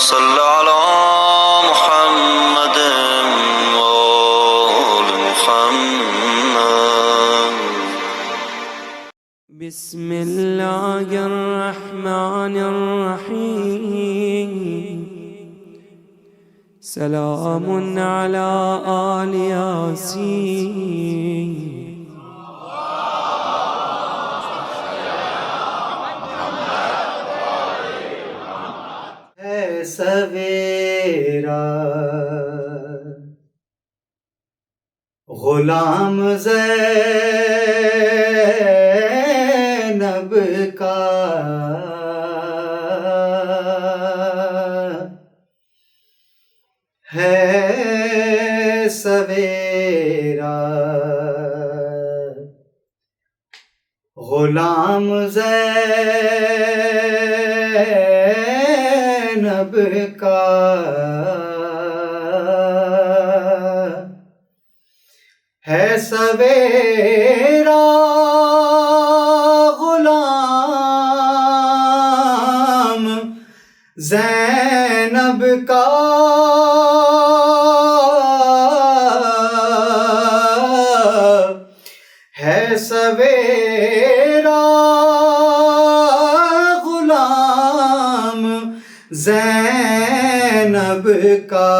صل على محمد وآل محمد. بسم الله الرحمن الرحيم. سلام على آل ياسين. ہے سویرا غلام زینب کا، ہے سویرا غلام زینب کا، ہے سویرا غلام زینب کا، ہے سویرا غلام زینب کا،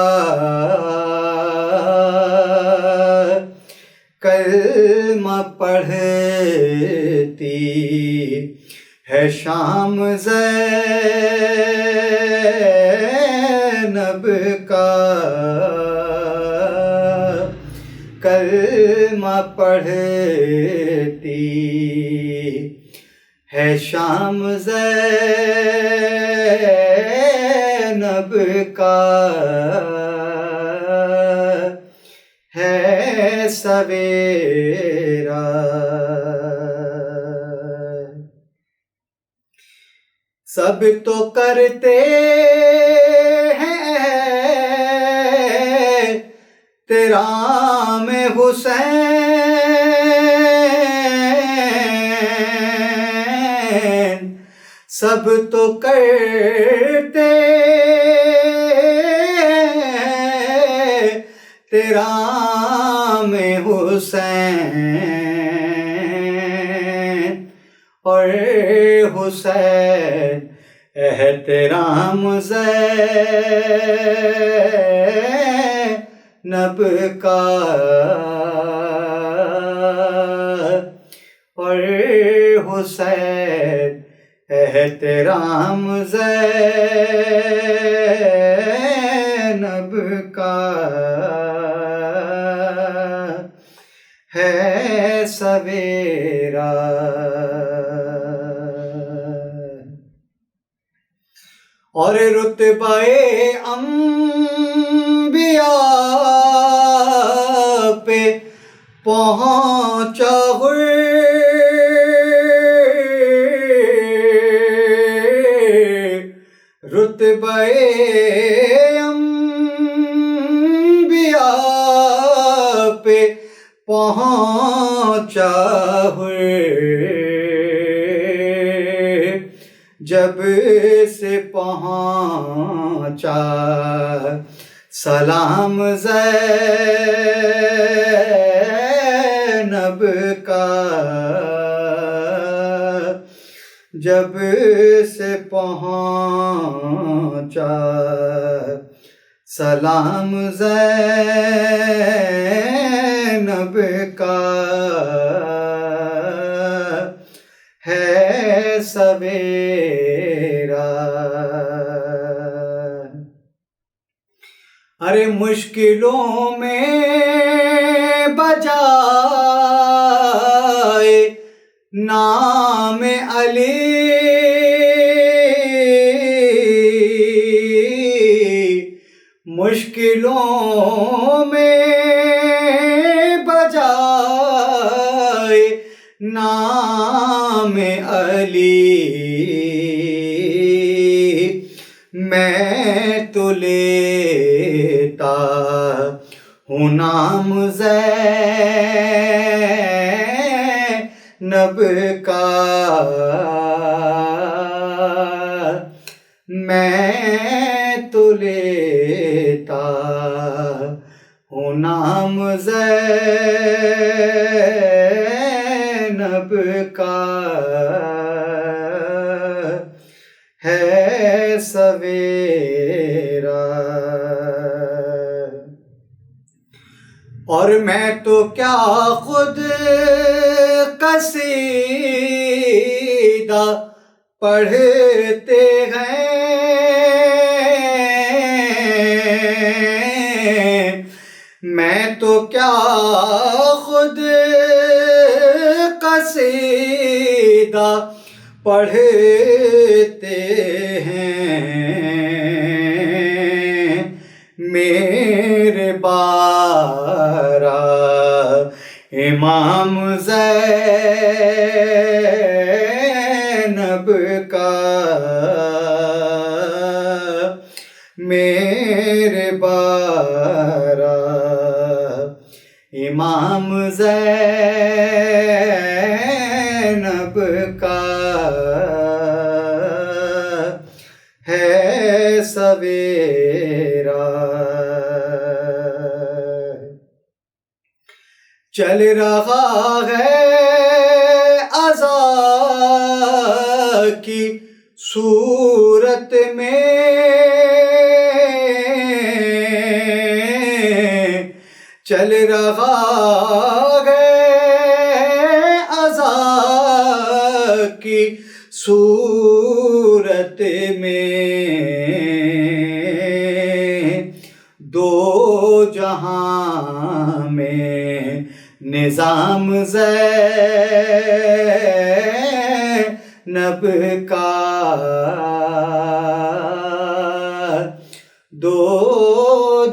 کلمہ پڑھتی ہے شام زینب کا، کلمہ پڑھتی ہے شام زینب کا، ہے سویرا. سب تو کرتے ہیں احترام حسین، سب تو کرتے احترام حسین، اور حسین احترام زینب کا، اور حسین احترام زینب کا، ہے سویرا. اور رتبہ انبیاء پہ پہنچا ہوئے، رتبہ انبیاء پہ پہنچا ہوئے، جب سے پہنچا سلام زینب کا، جب سے پہنچا سلام زینب کا، ہے سویرا. ارے مشکلوں میں بجائے نام علی مشکلوں میں بجائے نام علی میں تو لیتا ہوں نام زینب کا، میں تو لیتا ہوں نام زینب کا ہے سویرا، اور میں تو کیا خود قصیدہ پڑھتے ہیں، میں تو کیا خود قصیدہ پڑھتے ہیں، میرے بارا امام زینب کا، میرے بارا امام زینب کا ہے سویرا، چل رہا ہے عزا کی صورت میں، چل رہا ہے عزا کی صورت میں، دو جہاں میں نظام زینب کا، دو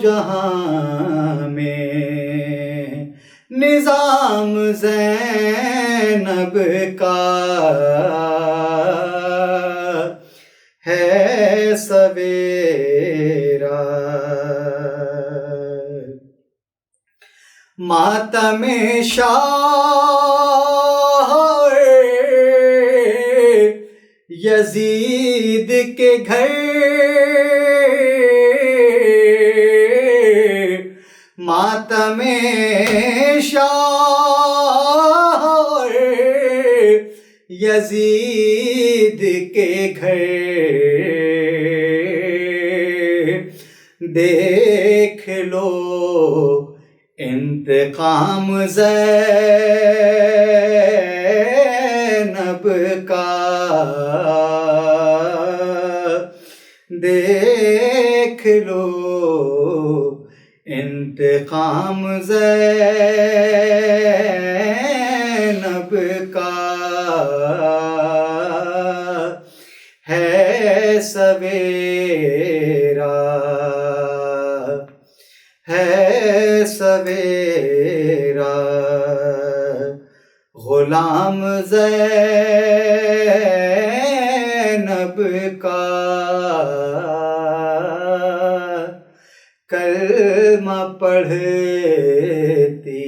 جہاں میں نظام زینب کا ہے سویرا، ماتم شاہ یزید کے گھر، ماتم شاہ یزید کے گھر، دیکھ لو انتقام زینب کا، دیکھ لو انتقام زینب کا ہے سویرا، ہے سویرا، غلام زینب کا کلمہ پڑھتی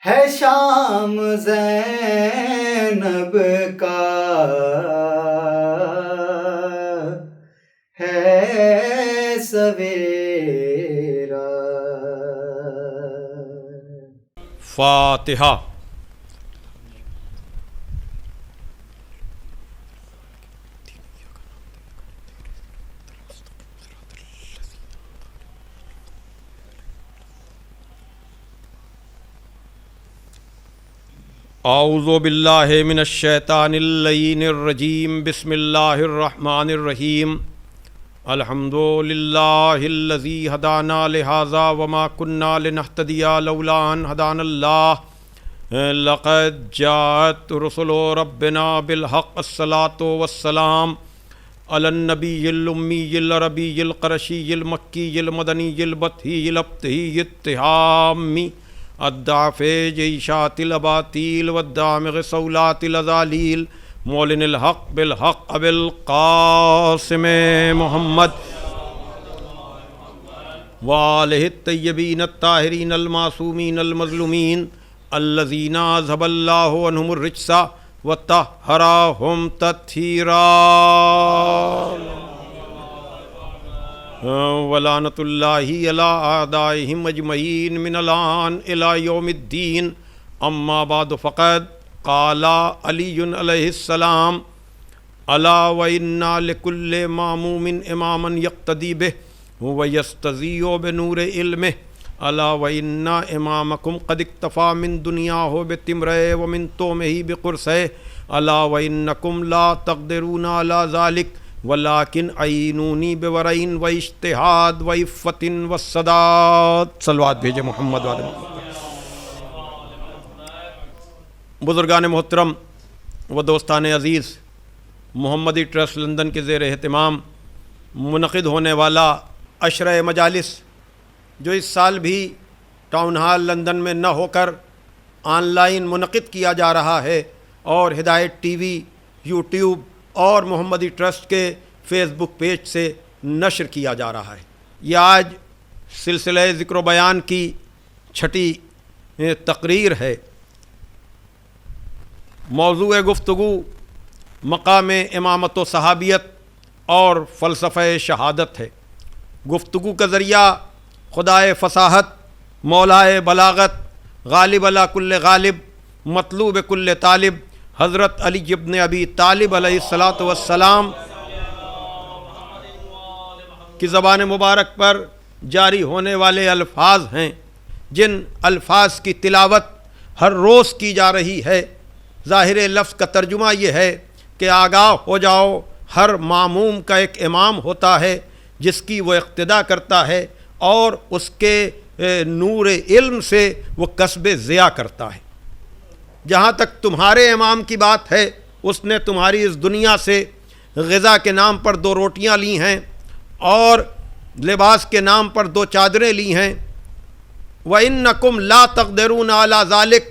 ہے شام زینب کا ہے سویرا۔ فاتحہ۔ اعوذ باللہ من الشیطان اللعین الرجیم، بسم اللہ الرحمن الرحیم، الحمد للہ الذی ہدانا لہذا وما کنا لنہتدی لولا ان ہدانا اللہ، لقد جاءت رسل ربنا بالحق، الصلاۃ والسلام علی النبی الامی العربی القرشی المکی المدنی البطحی الابتحی التہامی الضعف جیشات الاباطیل والدامغ صولات الازالیل، مولن الحق بالحق ابی القاسم محمد وآلہ الطیبین الطاہرین المعصومین المظلومین الذین اذھب اللہ عنہم الرجس وطہرہم تطہیرا۔ ولعنۃ اللہ علی اعدائہم اجمعین من الآن الی یوم الدین اما بعد فقد قال علی علیہ السلام الا وإنا لكل ماموم اماما یقتدی بہ ویستضیء بنور علمہ الا وإن امامکم قد اکتفی من دنیاہ بتمرہ ومن تومہ بقرصہ الا وإنکم لا تقدرون علی ذلک ولکن عینونی بورعین و اجتہاد و عفت و صداد. صلوات بھیجے محمد والے محمد. بزرگان محترم و دوستان عزیز، محمدی ٹرسٹ لندن کے زیر اہتمام منعقد ہونے والا عشرہ مجالس، جو اس سال بھی ٹاؤن ہال لندن میں نہ ہو کر آن لائن منعقد کیا جا رہا ہے اور ہدایت ٹی وی، یوٹیوب اور محمدی ٹرسٹ کے فیس بک پیج سے نشر کیا جا رہا ہے. یہ آج سلسلہ ذکر و بیان کی چھٹی تقریر ہے. موضوع گفتگو مقام امامت و صحابیت اور فلسفہ شہادت ہے. گفتگو کا ذریعہ خدائے فصاحت، مولائے بلاغت، غالب علی کل غالب، مطلوب کل طالب، حضرت علی ابن ابی طالب علیہ الصلاۃ والسلام کی زبان مبارک پر جاری ہونے والے الفاظ ہیں، جن الفاظ کی تلاوت ہر روز کی جا رہی ہے. ظاہر لفظ کا ترجمہ یہ ہے کہ آگاہ ہو جاؤ، ہر معموم کا ایک امام ہوتا ہے جس کی وہ اقتدا کرتا ہے اور اس کے نور علم سے وہ کسب ضیاء کرتا ہے. جہاں تک تمہارے امام کی بات ہے، اس نے تمہاری اس دنیا سے غذا کے نام پر 2 روٹیاں لی ہیں اور لباس کے نام پر 2 چادریں لی ہیں. وَإِنَّكُمْ لَا تَقْدِرُونَ عَلَى ذَلِكَ،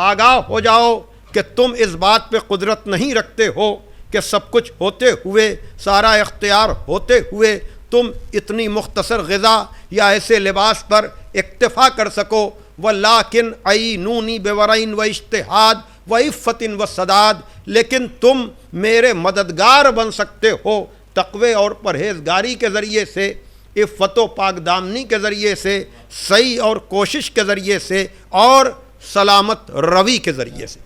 آگاہ ہو جاؤ کہ تم اس بات پہ قدرت نہیں رکھتے ہو کہ سب کچھ ہوتے ہوئے، سارا اختیار ہوتے ہوئے تم اتنی مختصر غذا یا ایسے لباس پر اکتفا کر سکو. وَلَٰكِنْ عَيْنُونِي بِوَرَعٍ وَاجْتِہَادٍ وَعِفَّةٍ وَصَدَاد، لیکن تم میرے مددگار بن سکتے ہو تقوی اور پرہیزگاری کے ذریعے سے، عفت و پاک دامنی کے ذریعے سے، سعی اور کوشش کے ذریعے سے اور سلامت روی کے ذریعے سے.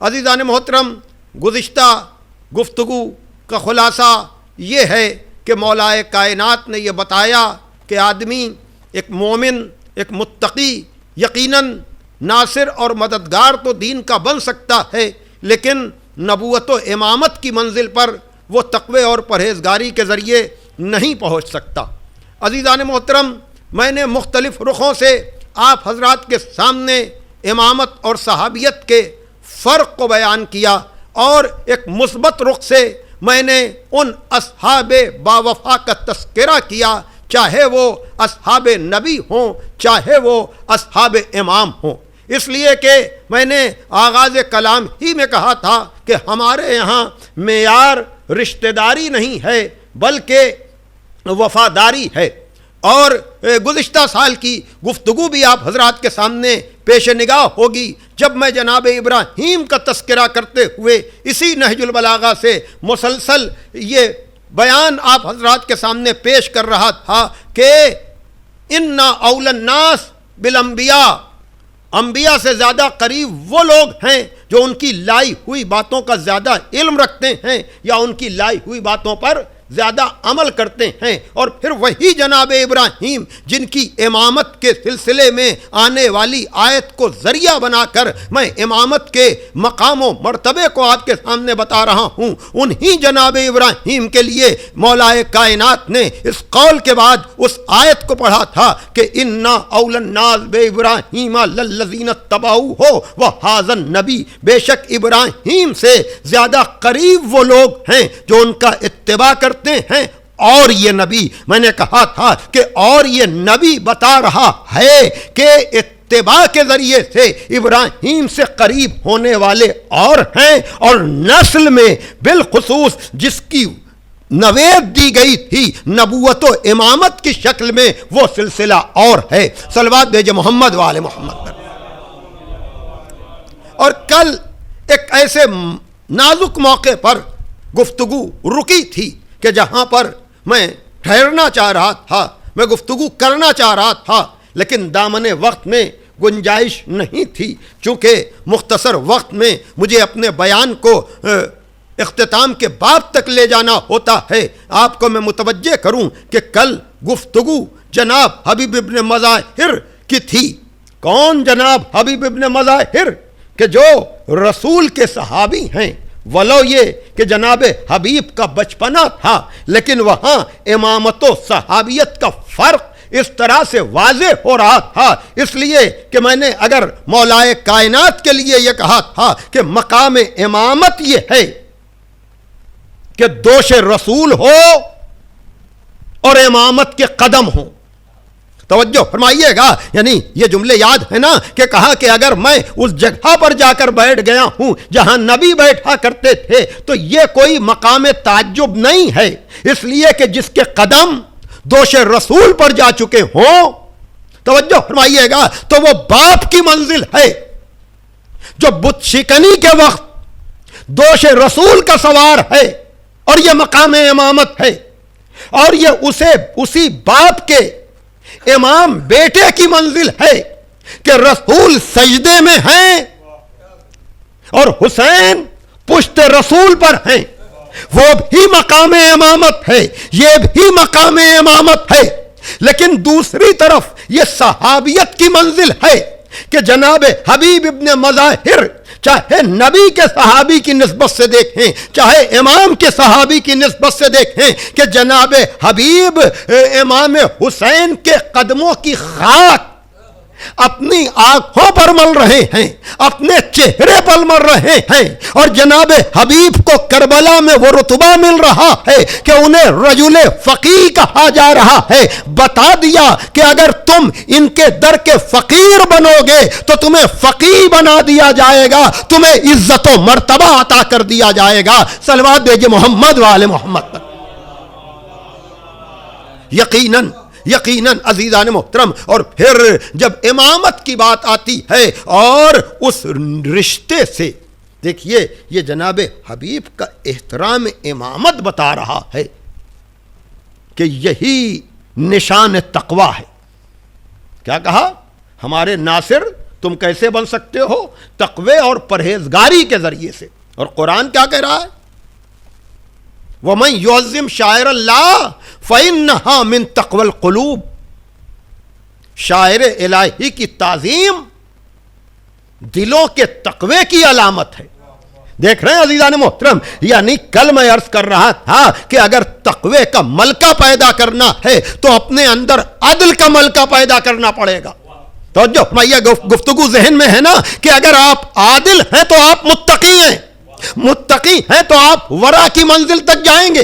عزیزان محترم، گزشتہ گفتگو کا خلاصہ یہ ہے کہ مولائے کائنات نے یہ بتایا کہ آدمی ایک مومن، ایک متقی، یقیناً ناصر اور مددگار تو دین کا بن سکتا ہے، لیکن نبوت و امامت کی منزل پر وہ تقوی اور پرہیزگاری کے ذریعے نہیں پہنچ سکتا. عزیزان محترم، میں نے مختلف رخوں سے آپ حضرات کے سامنے امامت اور صحابیت کے فرق کو بیان کیا اور ایک مثبت رخ سے میں نے ان اصحاب باوفا کا تذکرہ کیا، چاہے وہ اصحاب نبی ہوں، چاہے وہ اصحاب امام ہوں. اس لیے کہ میں نے آغاز کلام ہی میں کہا تھا کہ ہمارے یہاں معیار رشتہ داری نہیں ہے بلکہ وفاداری ہے. اور گزشتہ سال کی گفتگو بھی آپ حضرات کے سامنے پیش نگاہ ہوگی جب میں جناب ابراہیم کا تذکرہ کرتے ہوئے اسی نہج البلاغہ سے مسلسل یہ بیان آپ حضرات کے سامنے پیش کر رہا تھا کہ اِنَّ أَوْلَى النَّاسِ بِالْأَنْبِيَاءِ، انبیاء سے زیادہ قریب وہ لوگ ہیں جو ان کی لائی ہوئی باتوں کا زیادہ علم رکھتے ہیں یا ان کی لائی ہوئی باتوں پر زیادہ عمل کرتے ہیں. اور پھر وہی جناب ابراہیم جن کی امامت کے سلسلے میں آنے والی آیت کو ذریعہ بنا کر میں امامت کے مقام و مرتبے کو آپ کے سامنے بتا رہا ہوں، انہی جناب ابراہیم کے لیے مولائے کائنات نے اس قول کے بعد اس آیت کو پڑھا تھا کہ اِنَّا أَوْلَى النَّاسِ بِإِبْرَاهِيمَ لَلَّذِينَ اتَّبَعُوهُ وَهَٰذَا النَّبِيُّ، بے شک ابراہیم سے زیادہ قریب وہ لوگ ہیں جو ان کا اتباع کرتے ہیں. اور یہ نبی، میں نے کہا تھا کہ اور یہ نبی بتا رہا ہے کہ اتباع کے ذریعے سے ابراہیم سے قریب ہونے والے اور ہیں، اور نسل میں بالخصوص جس کی نوید دی گئی تھی نبوت و امامت کی شکل میں وہ سلسلہ اور ہے. صلوات بھیجے محمد والے محمد پر. اور کل ایک ایسے نازک موقع پر گفتگو رکی تھی کہ جہاں پر میں ٹھہرنا چاہ رہا تھا، میں گفتگو کرنا چاہ رہا تھا، لیکن دامن وقت میں گنجائش نہیں تھی، چونکہ مختصر وقت میں مجھے اپنے بیان کو اختتام کے باب تک لے جانا ہوتا ہے۔ آپ کو میں متوجہ کروں کہ کل گفتگو جناب حبیب ابن مظاہر کی تھی۔ کون جناب حبیب ابن مظاہر؟ کہ جو رسول کے صحابی ہیں، ولو یہ کہ جناب حبیب کا بچپنا تھا، لیکن وہاں امامت و صحابیت کا فرق اس طرح سے واضح ہو رہا تھا، اس لیے کہ میں نے اگر مولائے کائنات کے لیے یہ کہا تھا کہ مقام امامت یہ ہے کہ دوش رسول ہو اور امامت کے قدم ہو۔ توجہ فرمائیے گا، یعنی یہ جملے یاد ہے نا کہ کہا کہ اگر میں اس جگہ پر جا کر بیٹھ گیا ہوں جہاں نبی بیٹھا کرتے تھے تو یہ کوئی مقام تعجب نہیں ہے، اس لیے کہ جس کے قدم دوش رسول پر جا چکے ہوں، توجہ فرمائیے گا، تو وہ باپ کی منزل ہے جو بت شکنی کے وقت دوش رسول کا سوار ہے، اور یہ مقام امامت ہے، اور یہ اسی باپ کے امام بیٹے کی منزل ہے کہ رسول سجدے میں ہیں اور حسین پشت رسول پر ہیں، وہ بھی مقام امامت ہے، یہ بھی مقام امامت ہے۔ لیکن دوسری طرف یہ صحابیت کی منزل ہے کہ جناب حبیب ابن مظاہر چاہے نبی کے صحابی کی نسبت سے دیکھیں، چاہے امام کے صحابی کی نسبت سے دیکھیں، کہ جناب حبیب امام حسین کے قدموں کی خاک اپنی آنکھوں پر مل رہے ہیں، اپنے چہرے پر مل رہے ہیں، اور جناب حبیب کو کربلا میں وہ رتبہ مل رہا ہے کہ انہیں رجل فقیہ کہا جا رہا ہے۔ بتا دیا کہ اگر تم ان کے در کے فقیر بنو گے تو تمہیں فقیہ بنا دیا جائے گا، تمہیں عزت و مرتبہ عطا کر دیا جائے گا۔ صلوات بھیجئے محمد وآل محمد۔ یقیناً عزیزان محترم، اور پھر جب امامت کی بات آتی ہے اور اس رشتے سے دیکھیے، یہ جناب حبیب کا احترام امامت بتا رہا ہے کہ یہی نشان تقوی ہے۔ کیا کہا؟ ہمارے ناصر تم کیسے بن سکتے ہو؟ تقوی اور پرہیزگاری کے ذریعے سے۔ اور قرآن کیا کہہ رہا ہے؟ وَمَن يُعَظِّمْ شَعَائِرَ اللَّهِ فَإِنَّهَا مِن تَقْوَى الْقُلُوبِ، شاعر الہی کی تعظیم دلوں کے تقوی کی علامت ہے۔ دیکھ رہے ہیں عزیزان محترم، یعنی کل میں عرض کر رہا تھا کہ اگر تقوی کا ملکہ پیدا کرنا ہے تو اپنے اندر عدل کا ملکہ پیدا کرنا پڑے گا۔ توجہ فرمائیے، گفتگو ذہن میں ہے نا کہ اگر آپ عادل ہیں تو آپ متقی ہیں، متقی ہیں تو آپ ورا کی منزل تک جائیں گے۔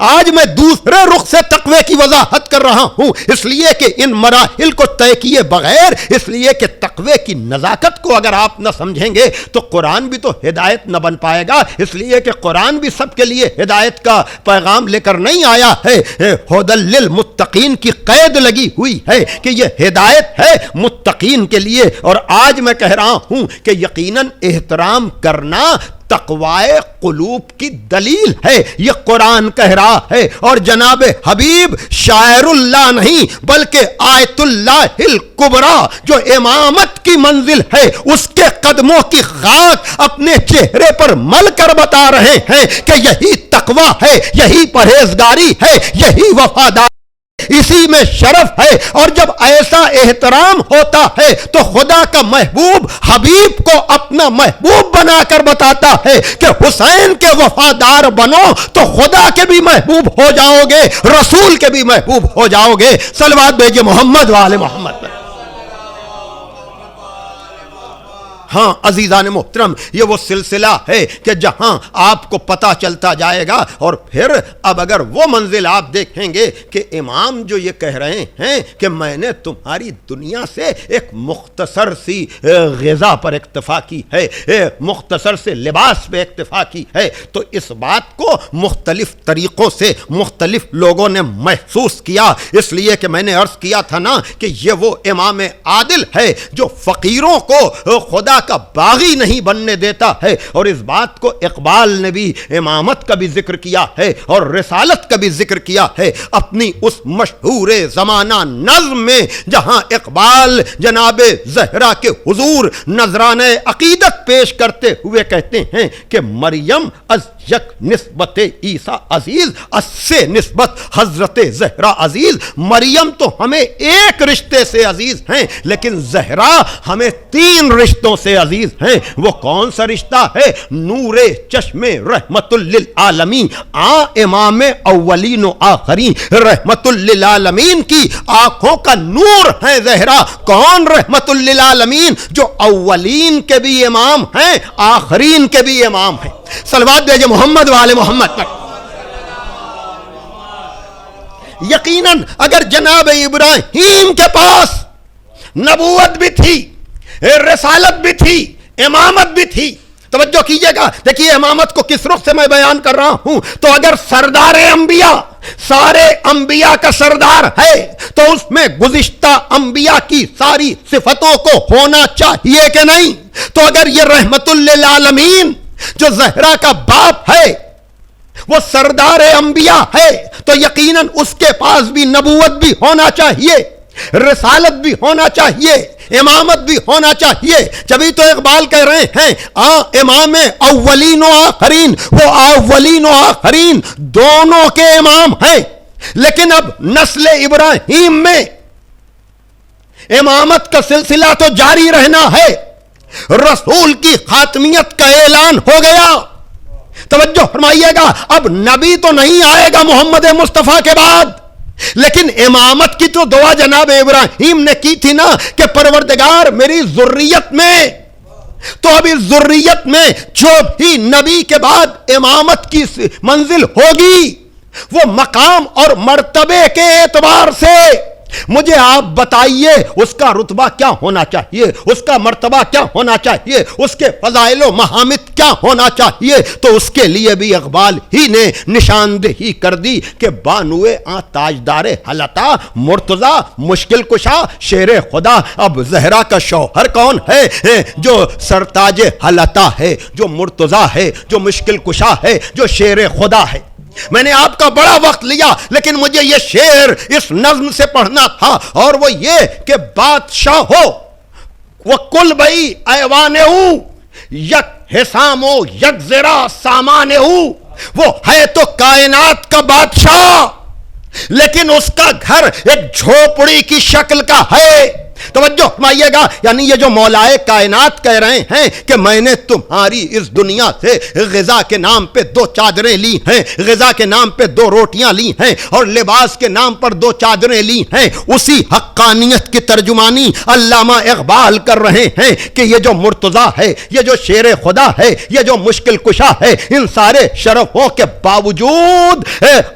آج میں دوسرے رخ سے تقوی کی وضاحت کر رہا ہوں، اس لیے کہ ان مراحل کو طے کیے بغیر، اس لیے کہ تقوی کی نزاکت کو اگر آپ نہ سمجھیں گے تو قرآن بھی تو ہدایت نہ بن پائے گا، اس لیے کہ قرآن بھی سب کے لیے ہدایت کا پیغام لے کر نہیں آیا ہے۔ ھدی للمتقین کی قید لگی ہوئی ہے کہ یہ ہدایت ہے متقین کے لیے، اور آج میں کہہ رہا ہوں کہ یقیناً احترام کرنا تقوی قلوب کی دلیل ہے، یہ قرآن کہہ رہا ہے۔ اور جناب حبیب شاعر اللہ نہیں بلکہ آیت اللہ الکبریٰ جو امامت کی منزل ہے، اس کے قدموں کی خاک اپنے چہرے پر مل کر بتا رہے ہیں کہ یہی تقوی ہے، یہی پرہیزگاری ہے، یہی وفاداری، اسی میں شرف ہے۔ اور جب ایسا احترام ہوتا ہے تو خدا کا محبوب حبیب کو اپنا محبوب بنا کر بتاتا ہے کہ حسین کے وفادار بنو تو خدا کے بھی محبوب ہو جاؤ گے، رسول کے بھی محبوب ہو جاؤ گے۔ صلوات بھیجئے محمد وآل محمد۔ ہاں عزیزان محترم، یہ وہ سلسلہ ہے کہ جہاں آپ کو پتہ چلتا جائے گا۔ اور پھر اب اگر وہ منزل آپ دیکھیں گے کہ امام جو یہ کہہ رہے ہیں کہ میں نے تمہاری دنیا سے ایک مختصر سی غذا پر اکتفا کی ہے، مختصر سے لباس پہ اکتفا کی ہے، تو اس بات کو مختلف طریقوں سے مختلف لوگوں نے محسوس کیا، اس لیے کہ میں نے عرض کیا تھا نا کہ یہ وہ امام عادل ہے جو فقیروں کو خدا کا باغی نہیں بننے دیتا ہے. اور اس بات کو اقبال نے بھی امامت کا بھی ذکر کیا ہے اور رسالت کا بھی ذکر کیا ہے اپنی اس مشہور زمانہ نظم میں, جہاں اقبال جناب زہرا کے حضور نذرانہ عقیدت پیش کرتے ہوئے کہتے ہیں کہ مریم از یک نسبت عیسیٰ عزیز, اس سے نسبت حضرت زہرا عزیز. مریم تو ہمیں ایک رشتے سے عزیز ہیں, لیکن زہرا ہمیں 3 رشتوں سے عزیز ہیں. وہ کون سا رشتہ ہے؟ نور چشم رحمت للعالمین, امام اولین و آخرین, رحمت للعالمین کی آنکھوں کا نور ہے زہرا. کون رحمت للعالمین؟ جو اولین کے بھی امام ہیں, آخرین کے بھی امام ہیں. صلوات بھیجے محمد والے محمد پر. یقیناً اگر جناب ابراہیم کے پاس نبوت بھی تھی, رسالت بھی تھی, امامت بھی تھی, توجہ کیجئے گا, دیکھیے امامت کو کس رخ سے میں بیان کر رہا ہوں. تو اگر سردار انبیاء سارے انبیاء کا سردار ہے تو اس میں گزشتہ انبیاء کی ساری صفتوں کو ہونا چاہیے کہ نہیں؟ تو اگر یہ رحمت للعالمین جو زہرا کا باپ ہے وہ سردار انبیاء ہے تو یقیناً اس کے پاس بھی نبوت بھی ہونا چاہیے, رسالت بھی ہونا چاہیے, امامت بھی ہونا چاہیے. جبھی تو اقبال کہہ رہے ہیں امام اولین و آخرین, وہ اولین و آخرین دونوں کے امام ہیں. لیکن اب نسل ابراہیم میں امامت کا سلسلہ تو جاری رہنا ہے. رسول کی خاتمیت کا اعلان ہو گیا. توجہ فرمائیے گا, اب نبی تو نہیں آئے گا محمد مصطفیٰ کے بعد, لیکن امامت کی تو دعا جناب ابراہیم نے کی تھی نا کہ پروردگار میری ذریت میں, تو اب اس ذریت میں جو بھی نبی کے بعد امامت کی منزل ہوگی وہ مقام اور مرتبے کے اعتبار سے مجھے آپ بتائیے اس کا رتبہ کیا ہونا چاہیے, اس کا مرتبہ کیا ہونا چاہیے, اس کے فضائل و محامد کیا ہونا چاہیے. تو اس کے لیے بھی اقبال ہی نے نشاندہی کر دی کہ بانوے تاجدار حلتا, مرتضی مشکل کشا, شیر خدا. اب زہرا کا شوہر کون ہے؟ جو سرتاج حلتا ہے, جو مرتضی ہے, جو مشکل کشا ہے, جو شیر خدا ہے. میں نے آپ کا بڑا وقت لیا, لیکن مجھے یہ شعر اس نظم سے پڑھنا تھا, اور وہ یہ کہ بادشاہ ہو وہ کل بئی ایوانے ہوں, یک حسام ہو یک زرا سامانے ہوں. وہ ہے تو کائنات کا بادشاہ, لیکن اس کا گھر ایک جھوپڑی کی شکل کا ہے. توجہ فرمائیے گا, یعنی یہ جو مولائے کائنات کہہ رہے ہیں کہ میں نے تمہاری اس دنیا سے غذا کے نام پہ 2 چادریں لی ہیں, غذا کے نام پہ 2 روٹیاں لی ہیں, اور لباس کے نام پر 2 چادریں لی ہیں, اسی حقانیت کی ترجمانی علامہ اقبال کر رہے ہیں کہ یہ جو مرتضی ہے, یہ جو شیر خدا ہے, یہ جو مشکل کشا ہے, ان سارے شرفوں کے باوجود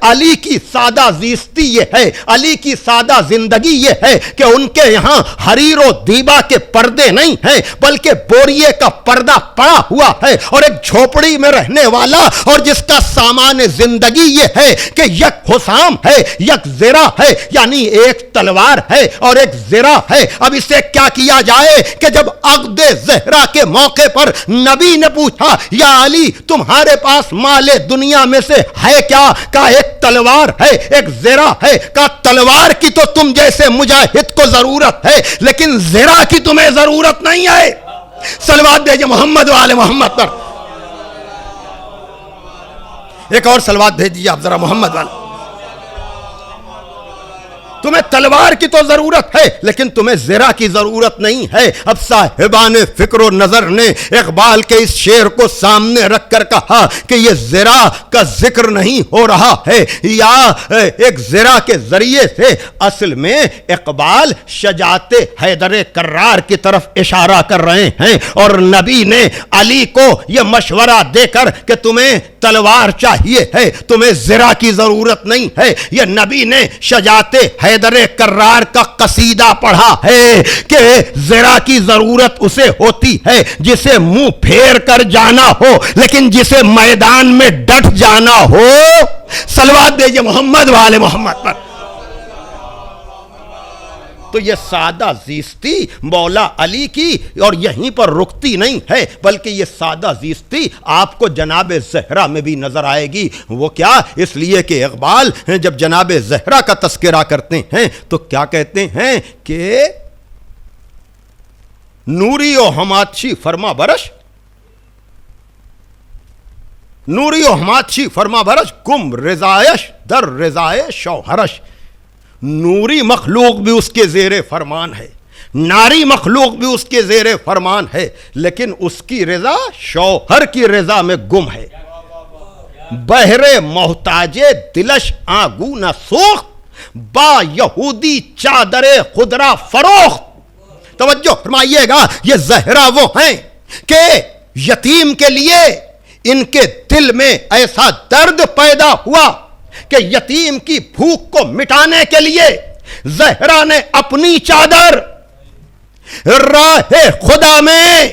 علی کی سادہ زیستی یہ ہے, علی کی سادہ زندگی یہ ہے کہ ان کے یہاں حریر و دیبا کے پردے نہیں ہیں, بلکہ بوریے کا پردہ پڑا ہوا ہے, اور ایک جھوپڑی میں رہنے والا اور جس کا سامان زندگی یہ ہے کہ یک حسام ہے, یک زرا ہے, یعنی ایک تلوار ہے اور ایک زرا ہے. اب اسے کیا کیا جائے کہ جب عقد زہرا کے موقع پر نبی نے پوچھا یا علی تمہارے پاس مال دنیا میں سے ہے کیا؟ کہا ایک تلوار ہے, ایک زرا ہے. کہا تلوار کی تو تم جیسے مجاہد کو ضرورت ہے, لیکن زرا کی تمہیں ضرورت نہیں ہے. صلوات بھیجئے محمد والے محمد پر. ایک اور صلوات بھیجیے آپ ذرا محمد والے. تمہیں تلوار کی تو ضرورت ہے, لیکن تمہیں زرا کی ضرورت نہیں ہے. اب صاحبان فکر و نظر نے اقبال کے اس شعر کو سامنے رکھ کر کہا کہ یہ زرا کا ذکر نہیں ہو رہا ہے, یا ایک زرا کے ذریعے سے اصل میں اقبال شجاعت حیدر کرار کی طرف اشارہ کر رہے ہیں, اور نبی نے علی کو یہ مشورہ دے کر کہ تمہیں تلوار چاہیے ہے, تمہیں زرا کی ضرورت نہیں ہے. یہ نبی نے شجاعت حیدر کرار کا قصیدہ پڑھا ہے کہ زرا کی ضرورت اسے ہوتی ہے جسے منہ پھیر کر جانا ہو, لیکن جسے میدان میں ڈٹ جانا ہو. صلوات دیجئے محمد والے محمد پر. تو یہ سادہ زیستی مولا علی کی اور یہیں پر رکتی نہیں ہے، بلکہ یہ سادہ زیستی آپ کو جناب زہرا میں بھی نظر آئے گی۔ وہ کیا؟ اس لیے کہ اقبال جب جناب زہرا کا تذکرہ کرتے ہیں تو کیا کہتے ہیں کہ نوری و ہماتشی فرما برش، نوری و ہماتشی فرما برش، گم رضایش در رضائے شوہرش۔ نوری مخلوق بھی اس کے زیر فرمان ہے، ناری مخلوق بھی اس کے زیر فرمان ہے، لیکن اس کی رضا شوہر کی رضا میں گم ہے۔ بہرے محتاج دلش آگو نہ سوخت، با یہودی چادر خدرا فروخت۔ توجہ فرمائیے گا، یہ زہرا وہ ہیں کہ یتیم کے لیے ان کے دل میں ایسا درد پیدا ہوا کہ یتیم کی بھوک کو مٹانے کے لیے زہرا نے اپنی چادر راہ خدا میں،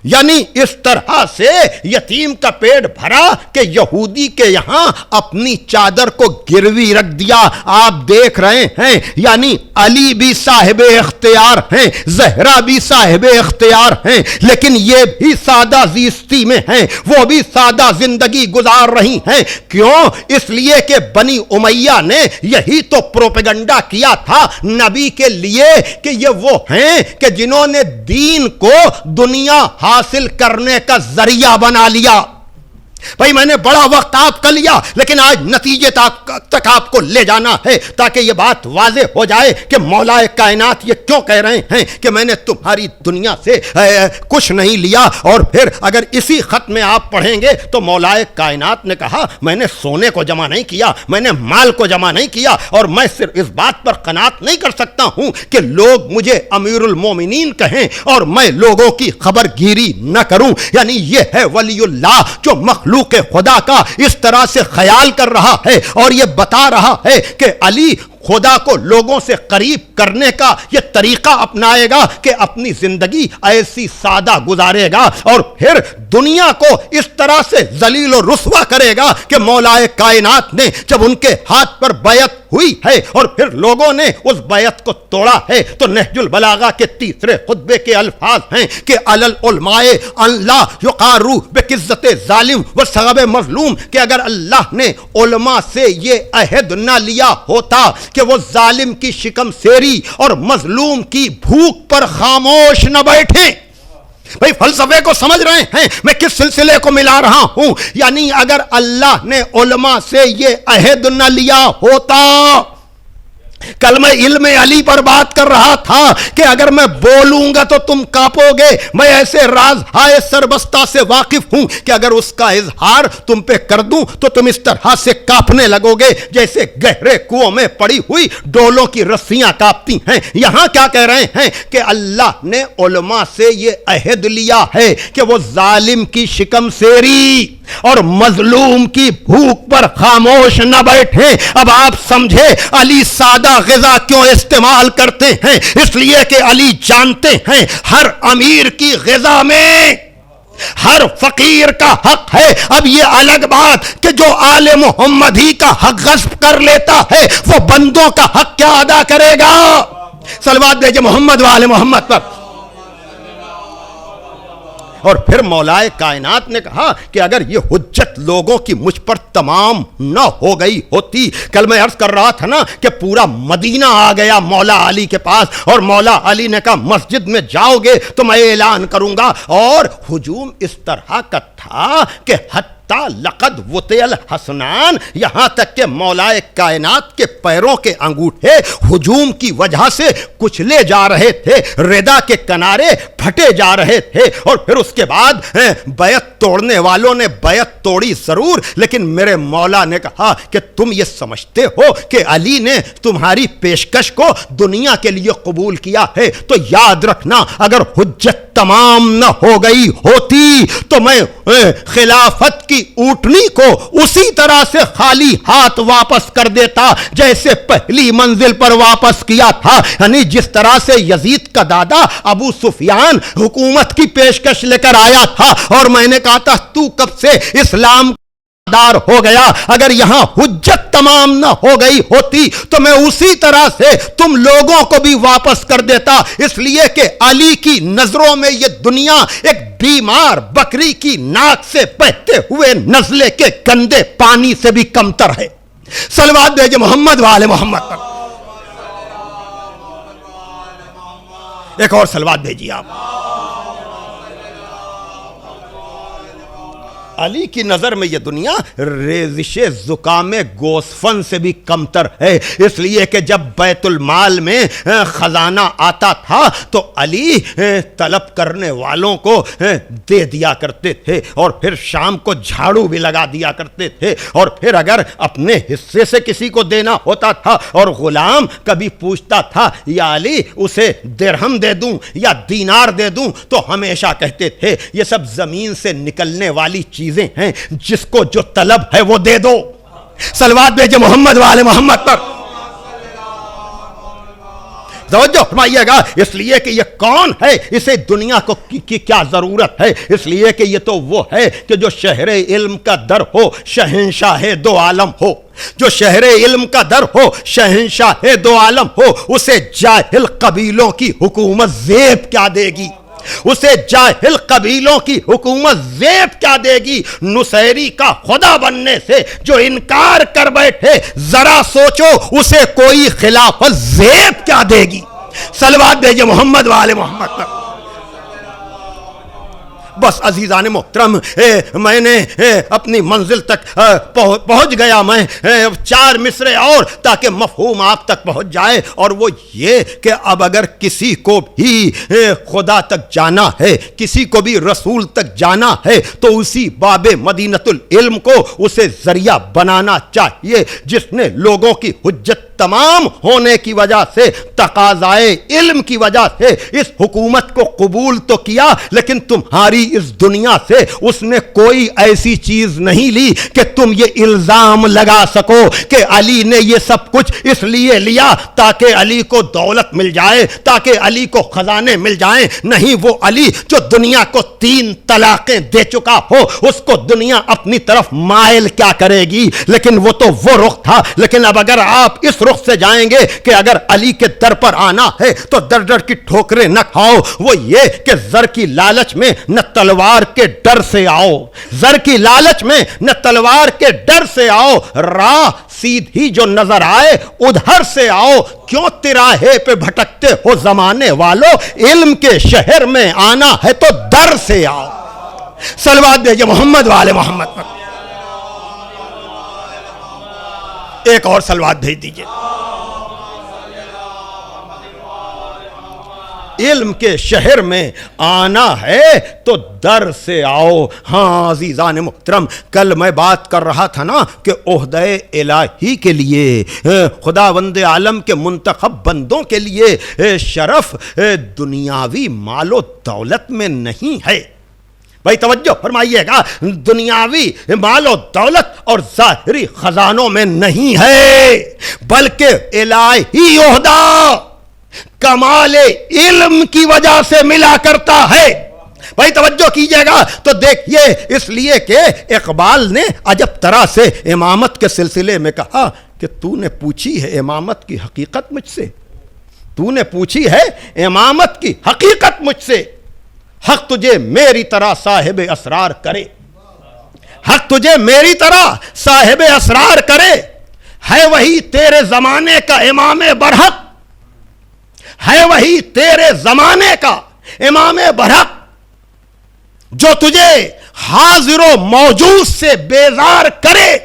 یعنی اس طرح سے یتیم کا پیٹ بھرا کہ یہودی کے یہاں اپنی چادر کو گروی رکھ دیا۔ آپ دیکھ رہے ہیں، یعنی علی بھی صاحب اختیار ہیں، زہرا بھی صاحب اختیار ہیں، لیکن یہ بھی سادہ زیستی میں ہیں، وہ بھی سادہ زندگی گزار رہی ہیں۔ کیوں؟ اس لیے کہ بنی امیہ نے یہی تو پروپیگنڈا کیا تھا نبی کے لیے کہ یہ وہ ہیں کہ جنہوں نے دین کو دنیا حاصل کرنے کا ذریعہ بنا لیا۔ بھائی میں نے بڑا وقت آپ کا لیا، لیکن آج نتیجے تک آپ کو لے جانا ہے تاکہ یہ بات واضح ہو جائے کہ مولا کائنات یہ کیوں کہہ رہے ہیں کہ میں نے تمہاری دنیا سے کچھ نہیں لیا۔ اور پھر اگر اسی خط میں آپ پڑھیں گے تو مولا کائنات نے کہا میں نے سونے کو جمع نہیں کیا، میں نے مال کو جمع نہیں کیا، اور میں صرف اس بات پر قناعت نہیں کر سکتا ہوں کہ لوگ مجھے امیر المومنین کہیں اور میں لوگوں کی خبر گیری نہ کروں۔ یعنی یہ ہے ولی اللہ جو مخلوق خدا کا اس طرح سے خیال کر رہا ہے اور یہ بتا رہا ہے کہ علی خدا کو لوگوں سے قریب کرنے کا یہ طریقہ اپنائے گا کہ اپنی زندگی ایسی سادہ گزارے گا، اور پھر دنیا کو اس طرح سے ذلیل و رسوا کرے گا کہ مولا کائنات نے جب ان کے ہاتھ پر بیعت ہوئی ہے اور پھر لوگوں نے اس بیعت کو توڑا ہے تو نہج البلاغہ کے تیسرے خطبے کے الفاظ ہیں کہ علل علماء ان لا یقارو بقزت ظالم و صغب مظلوم، کہ اگر اللہ نے علماء سے یہ عہد نہ لیا ہوتا کہ وہ ظالم کی شکم سیری اور مظلوم کی بھوک پر خاموش نہ بیٹھیں۔ بھئی فلسفے کو سمجھ رہے ہیں میں کس سلسلے کو ملا رہا ہوں؟ یعنی اگر اللہ نے علماء سے یہ عہد نہ لیا ہوتا، کل میں علم علی پر بات کر رہا تھا کہ اگر میں بولوں گا تو تم کانپو گے، میں ایسے راز ہائے سربستہ سے واقف ہوں کہ اگر اس کا اظہار تم پہ کر دوں تو تم اس طرح سے کانپنے لگو گے جیسے گہرے کنویں میں پڑی ہوئی ڈولوں کی رسیاں کانپتی ہیں۔ یہاں کیا کہہ رہے ہیں کہ اللہ نے علماء سے یہ عہد لیا ہے کہ وہ ظالم کی شکم سیری اور مظلوم کی بھوک پر خاموش نہ بیٹھیں۔ اب آپ سمجھے علی سادہ غذا کیوں استعمال کرتے ہیں؟ اس لیے کہ علی جانتے ہیں ہر امیر کی غذا میں ہر فقیر کا حق ہے۔ اب یہ الگ بات کہ جو آل محمد ہی کا حق غصب کر لیتا ہے وہ بندوں کا حق کیا ادا کرے گا؟ صلوات بھیجے محمد والے محمد پر۔ اور پھر مولا کائنات نے کہا کہ اگر یہ حجت لوگوں کی مجھ پر تمام نہ ہو گئی ہوتی، کل میں عرض کر رہا تھا نا کہ پورا مدینہ آ گیا مولا علی کے پاس اور مولا علی نے کہا مسجد میں جاؤ گے تو میں اعلان کروں گا، اور ہجوم اس طرح کا تھا کہ لقد وطئ الحسنان، یہاں تک کہ مولا کائنات کے پیروں کے انگوٹھے ہجوم کی وجہ سے کچلے جا رہے تھے، ردا کے کنارے پھٹے جا رہے تھے، اور پھر اس کے بعد بیعت توڑنے والوں نے بیعت توڑی ضرور، لیکن میرے مولا نے کہا کہ تم یہ سمجھتے ہو کہ علی نے تمہاری پیشکش کو دنیا کے لیے قبول کیا ہے تو یاد رکھنا اگر حجت تمام نہ ہو گئی ہوتی تو میں خلافت کی اونٹنی کو اسی طرح سے خالی ہاتھ واپس کر دیتا جیسے پہلی منزل پر واپس کیا تھا۔ یعنی جس طرح سے یزید کا دادا ابو سفیان حکومت کی پیشکش لے کر آیا تھا اور میں نے کہا تھا تو کب سے اسلام دار ہو گیا. اگر یہاں حجت تمام نہ ہو گئی ہوتی تو میں اسی طرح سے تم لوگوں کو بھی واپس کر دیتا, اس لیے کہ علی کی نظروں میں یہ دنیا ایک بیمار بکری کی ناک سے بہتے ہوئے نزلے کے گندے پانی سے بھی کمتر ہے. صلوات بھیجے محمد والے محمد پر. ایک اور صلوات بھیجیے آپ. علی کی نظر میں یہ دنیا ریزش زکام گوسفند سے بھی کمتر ہے, اس لیے کہ جب بیت المال میں خزانہ آتا تھا تو علی طلب کرنے والوں کو دے دیا کرتے تھے, اور پھر شام کو جھاڑو بھی لگا دیا کرتے تھے, اور پھر اگر اپنے حصے سے کسی کو دینا ہوتا تھا اور غلام کبھی پوچھتا تھا یا علی اسے درہم دے دوں یا دینار دے دوں, تو ہمیشہ کہتے تھے یہ سب زمین سے نکلنے والی چیزیں ہیں, جس کو جو طلب ہے وہ دے دو. صلوات بھیجے محمد والے محمد پر. توجہ فرمائیے گا, اس لیے کہ یہ کون ہے, اسے دنیا کو کی کیا ضرورت ہے, اس لیے کہ یہ تو وہ ہے کہ جو شہر علم کا در ہو شہنشاہ دو عالم ہو. جو شہر علم کا در ہو شہنشاہ دو عالم ہو, اسے جاہل قبیلوں کی حکومت زیب کیا دے گی, اسے جاہل قبیلوں کی حکومت زیب کیا دے گی. نصیری کا خدا بننے سے جو انکار کر بیٹھے, ذرا سوچو اسے کوئی خلافت زیب کیا دے گی. صلوات بھیجے محمد والے محمد پر. بس عزیزان محترم, میں نے اپنی منزل تک پہنچ گیا. میں 4 مصرے اور تاکہ مفہوم آپ تک پہنچ جائے, اور وہ یہ کہ اب اگر کسی کو بھی خدا تک جانا ہے, کسی کو بھی رسول تک جانا ہے, تو اسی باب مدینۃ العلم کو اسے ذریعہ بنانا چاہیے, جس نے لوگوں کی حجت تمام ہونے کی وجہ سے, تقاضائے علم کی وجہ سے اس حکومت کو قبول تو کیا, لیکن تمہاری اس دنیا سے اس نے کوئی ایسی چیز نہیں لی کہ تم یہ الزام لگا سکو کہ علی نے یہ سب کچھ اس لیے لیا تاکہ علی کو دولت مل جائے, تاکہ علی کو خزانے مل جائیں. نہیں, وہ علی جو دنیا کو 3 طلاقیں دے چکا ہو, اس کو دنیا اپنی طرف مائل کیا کرے گی. لیکن وہ تو وہ رخ تھا. لیکن اب اگر آپ اس رخ سے جائیں گے کہ اگر علی کے در پر آنا ہے تو در در کی ٹھوکریں نہ کھاؤ, وہ یہ کہ زر کی لالچ میں نہ تلوار کے ڈر سے آؤ, زر کی لالچ میں نہ تلوار کے ڈر سے آؤ, راہ سیدھی جو نظر آئے ادھر سے آؤ. کیوں تراہے پہ بھٹکتے ہو زمانے والو, علم کے شہر میں آنا ہے تو در سے آؤ. صلوات بھیجے محمد والے محمد پر. ایک اور صلوات بھیج دیجئے. علم کے شہر میں آنا ہے تو در سے آؤ. ہاں عزیزان محترم, کل میں بات کر رہا تھا نا کہ عہدہ الہی کے لیے, خداوند عالم کے منتخب بندوں کے لیے شرف دنیاوی مال و دولت میں نہیں ہے. بھائی توجہ فرمائیے گا, دنیاوی مال و دولت اور ظاہری خزانوں میں نہیں ہے, بلکہ الہی عہدہ کمال علم کی وجہ سے ملا کرتا ہے. بھائی توجہ کیجئے گا تو دیکھیے, اس لیے کہ اقبال نے عجب طرح سے امامت کے سلسلے میں کہا کہ تو نے پوچھی ہے امامت کی حقیقت مجھ سے, تو نے پوچھی ہے امامت کی حقیقت مجھ سے, حق تجھے میری طرح صاحب اسرار کرے, حق تجھے میری طرح صاحب اسرار کرے. ہے وہی تیرے زمانے کا امام برحق, ہے وہی تیرے زمانے کا امام برحق, جو تجھے حاضر و موجود سے بیزار کرے.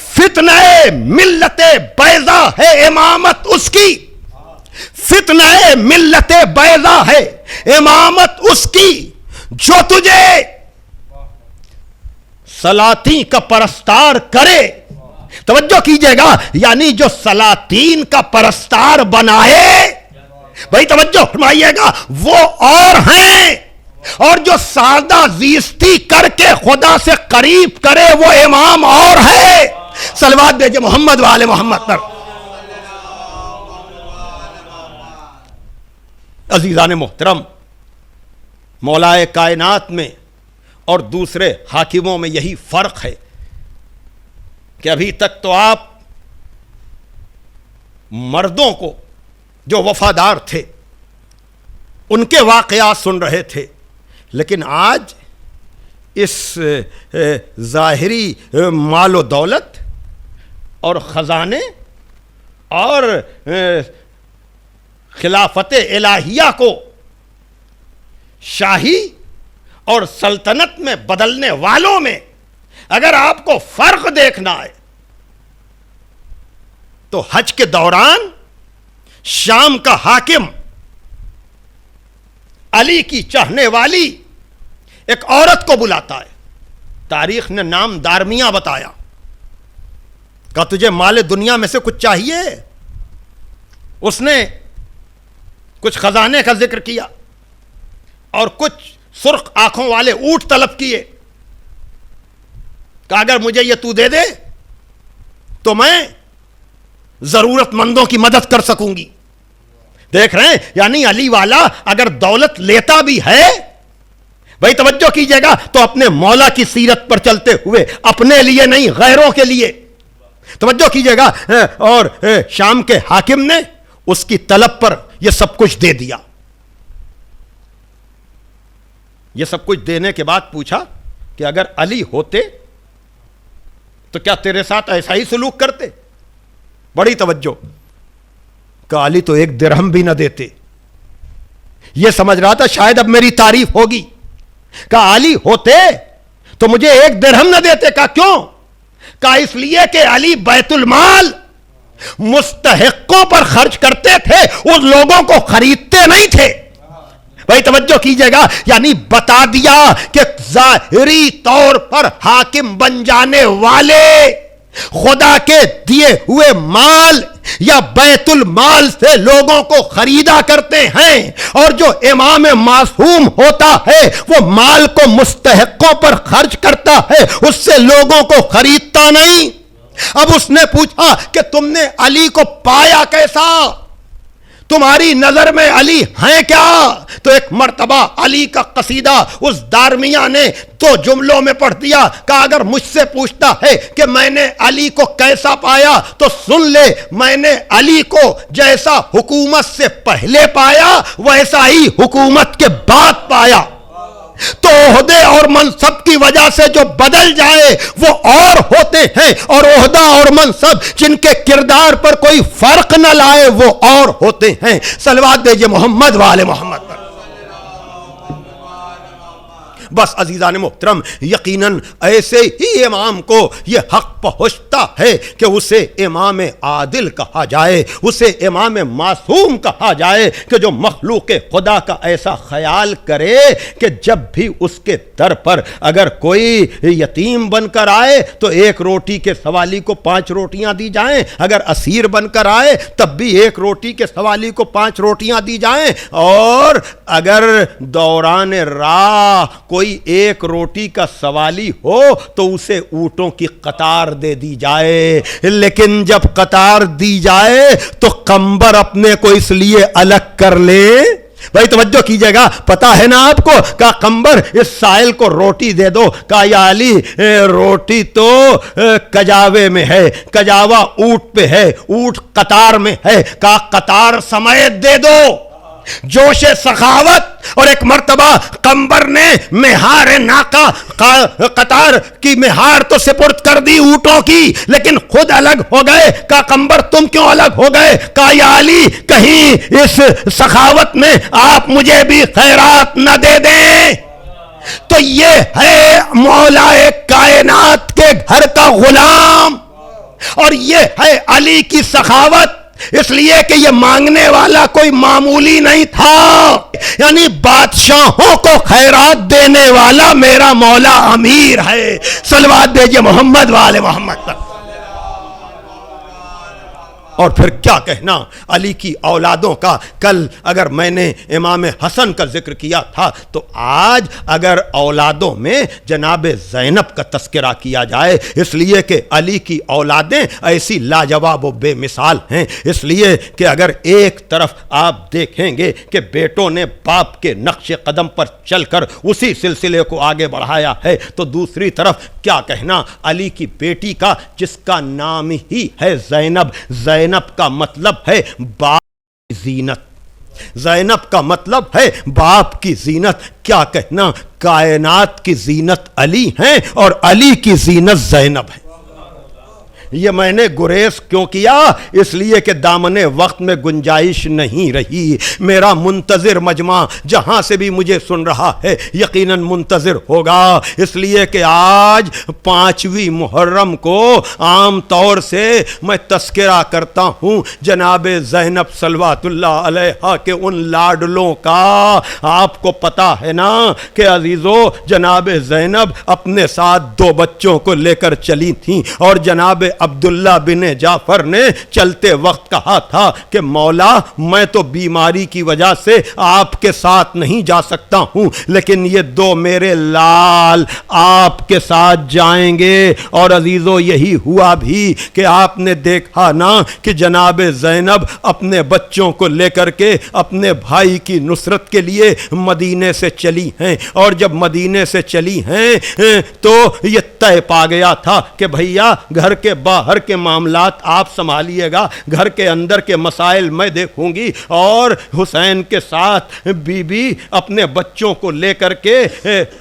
فتنہ ملت بیضا ہے امامت اس کی, فتنہ ملت بیضا ہے امامت اس کی, جو تجھے سلاطین کا پرستار کرے. توجہ کیجئے گا, یعنی جو سلاطین کا پرستار بنائے, بھائی توجہ فرمائیے گا, وہ اور ہیں, اور جو سادہ زیستی کر کے خدا سے قریب کرے وہ امام اور ہے. صلوات بھیجے محمد والے محمد پر. عزیزان محترم, مولا کائنات میں اور دوسرے حاکموں میں یہی فرق ہے کہ ابھی تک تو آپ مردوں کو جو وفادار تھے ان کے واقعات سن رہے تھے، لیکن آج اس ظاہری مال و دولت اور خزانے اور خلافت الہیہ کو شاہی اور سلطنت میں بدلنے والوں میں اگر آپ کو فرق دیکھنا ہے تو حج کے دوران شام کا حاکم علی کی چاہنے والی ایک عورت کو بلاتا ہے، تاریخ نے نام دارمیہ بتایا، کہا تجھے مال دنیا میں سے کچھ چاہیے؟ اس نے کچھ خزانے کا ذکر کیا اور کچھ سرخ آنکھوں والے اونٹ طلب کیے، کہ اگر مجھے یہ تو دے دے تو میں ضرورت مندوں کی مدد کر سکوں گی۔ دیکھ رہے ہیں یعنی علی والا اگر دولت لیتا بھی ہے، بھائی توجہ کیجئے گا، تو اپنے مولا کی سیرت پر چلتے ہوئے، اپنے لیے نہیں غیروں کے لیے۔ توجہ کیجئے گا، اور شام کے حاکم نے اس کی طلب پر یہ سب کچھ دے دیا۔ یہ سب کچھ دینے کے بعد پوچھا کہ اگر علی ہوتے تو کیا تیرے ساتھ ایسا ہی سلوک کرتے؟ بڑی توجہ، کہ علی تو ایک درہم بھی نہ دیتے۔ یہ سمجھ رہا تھا شاید اب میری تعریف ہوگی، کہ علی ہوتے تو مجھے ایک درہم نہ دیتے۔ کہا کیوں؟ کہا اس لیے کہ علی بیت المال مستحقوں پر خرچ کرتے تھے، ان لوگوں کو خریدتے نہیں تھے۔ بھائی توجہ کیجئے گا، یعنی بتا دیا کہ ظاہری طور پر حاکم بن جانے والے خدا کے دیے ہوئے مال یا بیت المال سے لوگوں کو خریدا کرتے ہیں، اور جو امام معصوم ہوتا ہے وہ مال کو مستحقوں پر خرچ کرتا ہے، اس سے لوگوں کو خریدتا نہیں۔ اب اس نے پوچھا کہ تم نے علی کو پایا کیسا؟ تمہاری نظر میں علی ہیں کیا؟ تو ایک مرتبہ علی کا قصیدہ اس دارمیہ نے 2 جملوں میں پڑھ دیا، کہ اگر مجھ سے پوچھتا ہے کہ میں نے علی کو کیسا پایا تو سن لے، میں نے علی کو جیسا حکومت سے پہلے پایا ویسا ہی حکومت کے بعد پایا۔ تو عہدے اور منصب کی وجہ سے جو بدل جائے وہ اور ہوتے ہیں، اور عہدہ اور منصب جن کے کردار پر کوئی فرق نہ لائے وہ اور ہوتے ہیں۔ صلوات دیجئے محمد وآل محمد پر۔ بس عزیزان محترم، یقیناً ایسے ہی امام کو یہ حق پہنچتا ہے کہ اسے امام عادل کہا جائے، اسے امام معصوم کہا جائے، کہ جو مخلوق خدا کا ایسا خیال کرے کہ جب بھی اس کے در پر اگر کوئی یتیم بن کر آئے تو 1 روٹی کے سوالی کو 5 روٹیاں دی جائیں، اگر اسیر بن کر آئے تب بھی 1 روٹی کے سوالی کو 5 روٹیاں دی جائیں، اور اگر دوران راہ کوئی 1 روٹی کا سوالی ہو تو اسے اونٹوں کی قطار دے دی جائے۔ لیکن جب قطار دی جائے تو قمبر اپنے کو اس لیے الگ کر لے۔ بھائی توجہ کیجئے گا، پتا ہے نا آپ کو، کہا قمبر اس سائل کو روٹی دے دو۔ کہا یا علی روٹی تو کجاوے میں ہے، کجاوا اونٹ پہ ہے، اونٹ قطار میں ہے۔ کہا قطار سمیت دے دو۔ جوش سخاوت، اور ایک مرتبہ قمبر نے مہار ناقہ، قطار کی مہار تو سپرد کر دی اونٹوں کی، لیکن خود الگ ہو گئے۔ کہا قمبر تم کیوں الگ ہو گئے؟ کہا یا علی کہیں اس سخاوت میں آپ مجھے بھی خیرات نہ دے دیں۔ تو یہ ہے مولا کائنات کے گھر کا غلام، اور یہ ہے علی کی سخاوت، اس لیے کہ یہ مانگنے والا کوئی معمولی نہیں تھا، یعنی بادشاہوں کو خیرات دینے والا میرا مولا امیر ہے۔ صلوات دیجئے محمد وآل محمد پر۔ اور پھر کیا کہنا علی کی اولادوں کا. کل اگر میں نے امام حسن کا ذکر کیا تھا تو آج اگر اولادوں میں جناب زینب کا تذکرہ کیا جائے، اس لیے کہ علی کی اولادیں ایسی لاجواب و بے مثال ہیں. اس لیے کہ اگر ایک طرف آپ دیکھیں گے کہ بیٹوں نے باپ کے نقش قدم پر چل کر اسی سلسلے کو آگے بڑھایا ہے، تو دوسری طرف کیا کہنا علی کی بیٹی کا جس کا نام ہی ہے زینب. زینب کا مطلب ہے باپ کی زینت، زینب کا مطلب ہے باپ کی زینت. کیا کہنا کائنات کی زینت علی ہیں اور علی کی زینت زینب ہے. یہ میں نے گریز کیوں کیا؟ اس لیے کہ دامن وقت میں گنجائش نہیں رہی. میرا منتظر مجمع جہاں سے بھی مجھے سن رہا ہے یقیناً منتظر ہوگا، اس لیے کہ آج 5ویں محرم کو عام طور سے میں تذکرہ کرتا ہوں جناب زینب صلوات اللہ علیہا کے ان لاڈلوں کا. آپ کو پتا ہے نا کہ عزیزو جناب زینب اپنے ساتھ 2 بچوں کو لے کر چلی تھیں، اور جناب عبداللہ بن جعفر نے چلتے وقت کہا تھا کہ مولا میں تو بیماری کی وجہ سے آپ کے ساتھ نہیں جا سکتا ہوں، لیکن یہ 2 میرے لال آپ کے ساتھ جائیں گے. اور عزیزو یہی ہوا بھی کہ آپ نے دیکھا نا کہ جناب زینب اپنے بچوں کو لے کر کے اپنے بھائی کی نصرت کے لیے مدینے سے چلی ہیں، اور جب مدینے سے چلی ہیں تو یہ طے پا گیا تھا کہ بھیا گھر کے باہر کے معاملات آپ سنبھالیے گا، گھر کے اندر کے مسائل میں دیکھوں گی. اور حسین کے ساتھ بی بی اپنے بچوں کو لے کر کے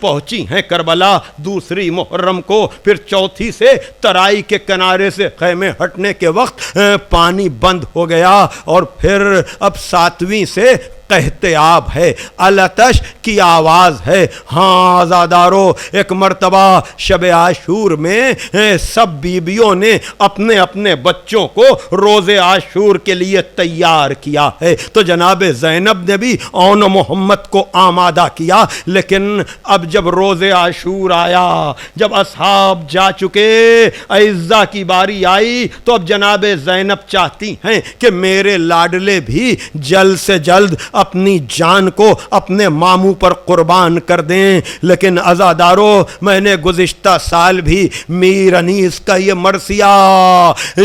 پہنچی ہیں کربلا 2 محرم کو. پھر 4 سے ترائی کے کنارے سے خیمے ہٹنے کے وقت پانی بند ہو گیا، اور پھر اب 7ویں سے قحط-آب ہے، الاتش کی آواز ہے. ہاں آزادارو، ایک مرتبہ شب عاشور میں سب بیبیوں نے اپنے اپنے بچوں کو روز عاشور کے لیے تیار کیا ہے. تو جناب زینب نے بھی اون محمد کو آمادہ کیا. لیکن اب جب روز عاشور آیا، جب اصحاب جا چکے، عزہ کی باری آئی، تو اب جناب زینب چاہتی ہیں کہ میرے لاڈلے بھی جلد سے جلد اپنی جان کو اپنے ماموں پر قربان کر دیں. لیکن عزادارو، میں نے گزشتہ سال بھی میر انیس کا یہ مرثیہ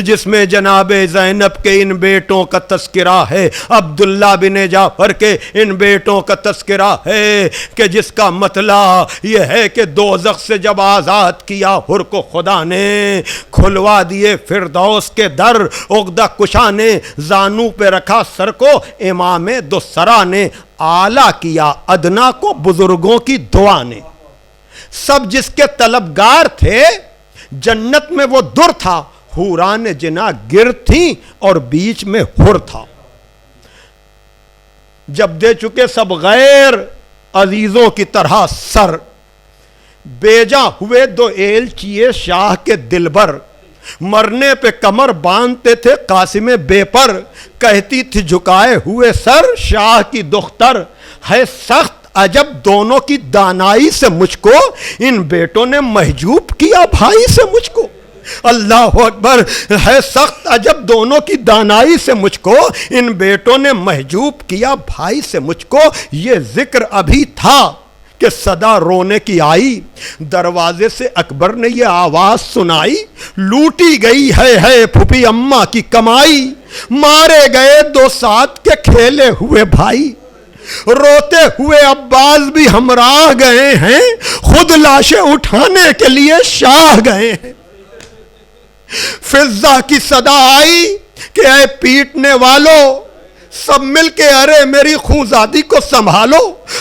جس میں جناب زینب کے ان بیٹوں کا تذکرہ ہے، عبداللہ بن جعفر کے ان بیٹوں کا تذکرہ ہے، کہ جس کا مطلب یہ ہے کہ دوزخ سے جب آزاد کیا حر کو خدا نے، کھلوا دیے فردوس کے در، عقدہ کشا نے زانو پہ رکھا سر کو، امام دوسرا نے اعلیٰ کیا ادنا کو بزرگوں کی دعا نے. سب جس کے طلبگار تھے جنت میں وہ در تھا، حوران جنا گر تھیں اور بیچ میں حر تھا. جب دے چکے سب غیر عزیزوں کی طرح سر، بیجا ہوئے 2 ایلچیے شاہ کے دلبر، مرنے پہ کمر باندھتے تھے قاسم بے پر، کہتی تھی جھکائے ہوئے سر شاہ کی دختر. ہے سخت عجب دونوں کی دانائی سے مجھ کو، ان بیٹوں نے محجوب کیا بھائی سے مجھ کو. اللہ اکبر. ہے سخت عجب دونوں کی دانائی سے مجھ کو، ان بیٹوں نے محجوب کیا بھائی سے مجھ کو. یہ ذکر ابھی تھا کہ صدا رونے کی آئی، دروازے سے اکبر نے یہ آواز سنائی، لوٹی گئی ہے پھوپھی اماں کی کمائی، مارے گئے 2 ساتھ کے کھیلے ہوئے بھائی، روتے ہوئے عباس بھی ہمراہ گئے ہیں، خود لاشیں اٹھانے کے لیے شاہ گئے ہیں. فضا کی صدا آئی کہ اے پیٹنے والو، سب مل کے ارے میری خونزادی کو سنبھالو،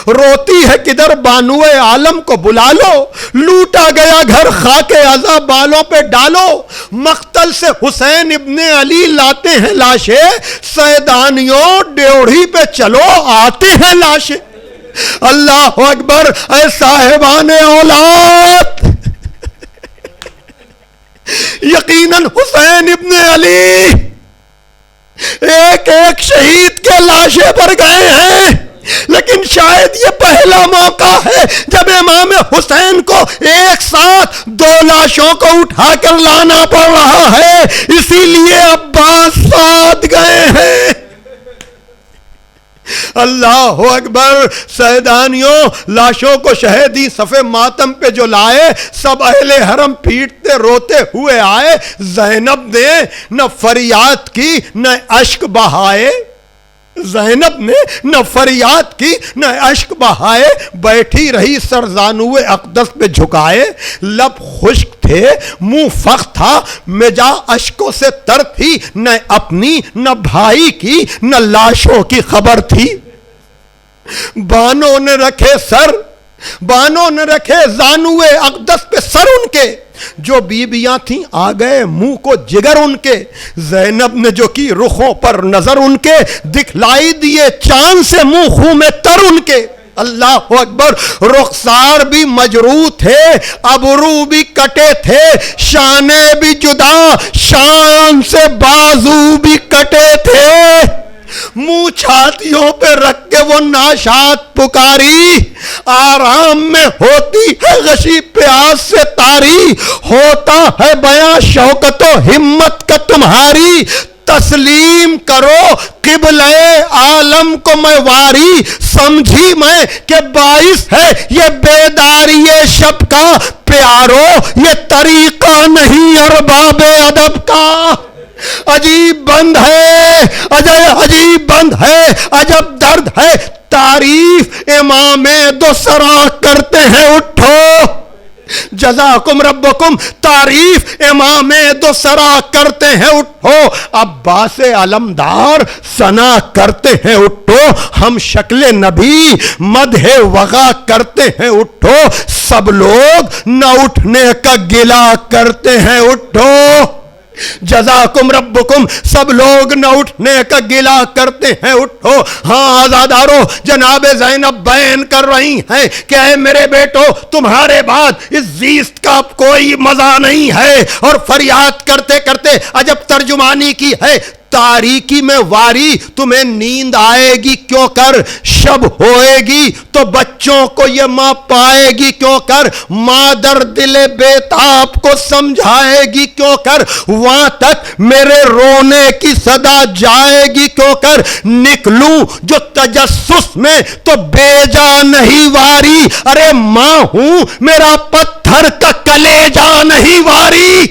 روتی ہے کدھر بانوئے عالم کو بلا لو، لوٹا گیا گھر خاک عزا بالوں پہ ڈالو، مقتل سے حسین ابن علی لاتے ہیں لاشیں، سیدانیوں ڈیوڑھی پہ چلو آتے ہیں لاشیں. اللہ اکبر. اے صاحبان اولاد، یقیناً حسین ابن علی ایک ایک شہید کے لاشیں پر گئے ہیں، لیکن شاید یہ پہلا موقع ہے جب امام حسین کو ایک ساتھ دو لاشوں کو اٹھا کر لانا پڑ رہا ہے، اسی لیے عباس ساتھ گئے ہیں۔ اللہ اکبر۔ سیدانیوں، لاشوں کو شہیدی صف ماتم پہ جو لائے، سب اہل حرم پیٹتے روتے ہوئے آئے۔ زینب نے نہ فریاد کی نہ اشک بہائے، زینب نے نہ فریاد کی نہ اشک بہائے، بیٹھی رہی سر زانوئے اقدس پہ جھکائے۔ لب خشک تھے، منہ فخ تھا، مجا اشکوں سے تر تھی، نہ اپنی نہ بھائی کی نہ لاشوں کی خبر تھی۔ بانوں نے رکھے سر، بانوں نے رکھے زانوئے اقدس پہ سر ان کے، جو بیبیاں تھیں آ گئے منہ کو جگر ان کے۔ زینب نے جو کی رخوں پر نظر ان کے، دکھلائی دیے چاند سے منہ خوں میں تر ان کے۔ اللہ اکبر۔ رخسار بھی مجروح تھے، ابرو بھی کٹے تھے، شانے بھی جدا، شان سے بازو بھی کٹے تھے۔ منہ چھاتیوں پہ رکھ کے وہ ناشاد پکاری، آرام میں ہوتی ہے غشی پیاس سے تاری، ہوتا ہے بیاں شوکت و ہمت کا تمہاری، تسلیم کرو قبلہ عالم کو میں واری، سمجھی میں کہ باعث ہے یہ بیداری شب کا، پیارو یہ طریقہ نہیں ارباب ادب کا۔ عجیب بند ہے، عجیب بند ہے، عجب درد ہے، تعریف امام دو سرا کرتے ہیں اٹھو۔ جزاکم ربکم، تعریف امام دو سرا کرتے ہیں اٹھو، عباس علمدار ثنا کرتے ہیں اٹھو، ہم شکل نبی مدح وغا کرتے ہیں اٹھو، سب لوگ نہ اٹھنے کا گلہ کرتے ہیں اٹھو۔ جزاکم ربکم، سب لوگ نہ اٹھنے کا گلہ کرتے ہیں اٹھو۔ ہاں آزادارو، جناب زینب بیان کر رہی ہیں کہ اے میرے بیٹو، تمہارے بعد اس زیست کا کوئی مزہ نہیں ہے، اور فریاد کرتے کرتے عجب ترجمانی کی ہے۔ تاریکی میں واری تمہیں نیند آئے گی کیوں کر، شب ہوئے گی تو بچوں کو یہ ماں پائے گی کیوں کر، مادر دل بیتاب کو سمجھائے گی کیوں کر، وہاں تک میرے رونے کی صدا جائے گی کیوں کر، نکلوں جو تجسس میں تو بیجا نہیں واری، ارے ماں ہوں میرا پتھر کا کلیجا نہیں واری۔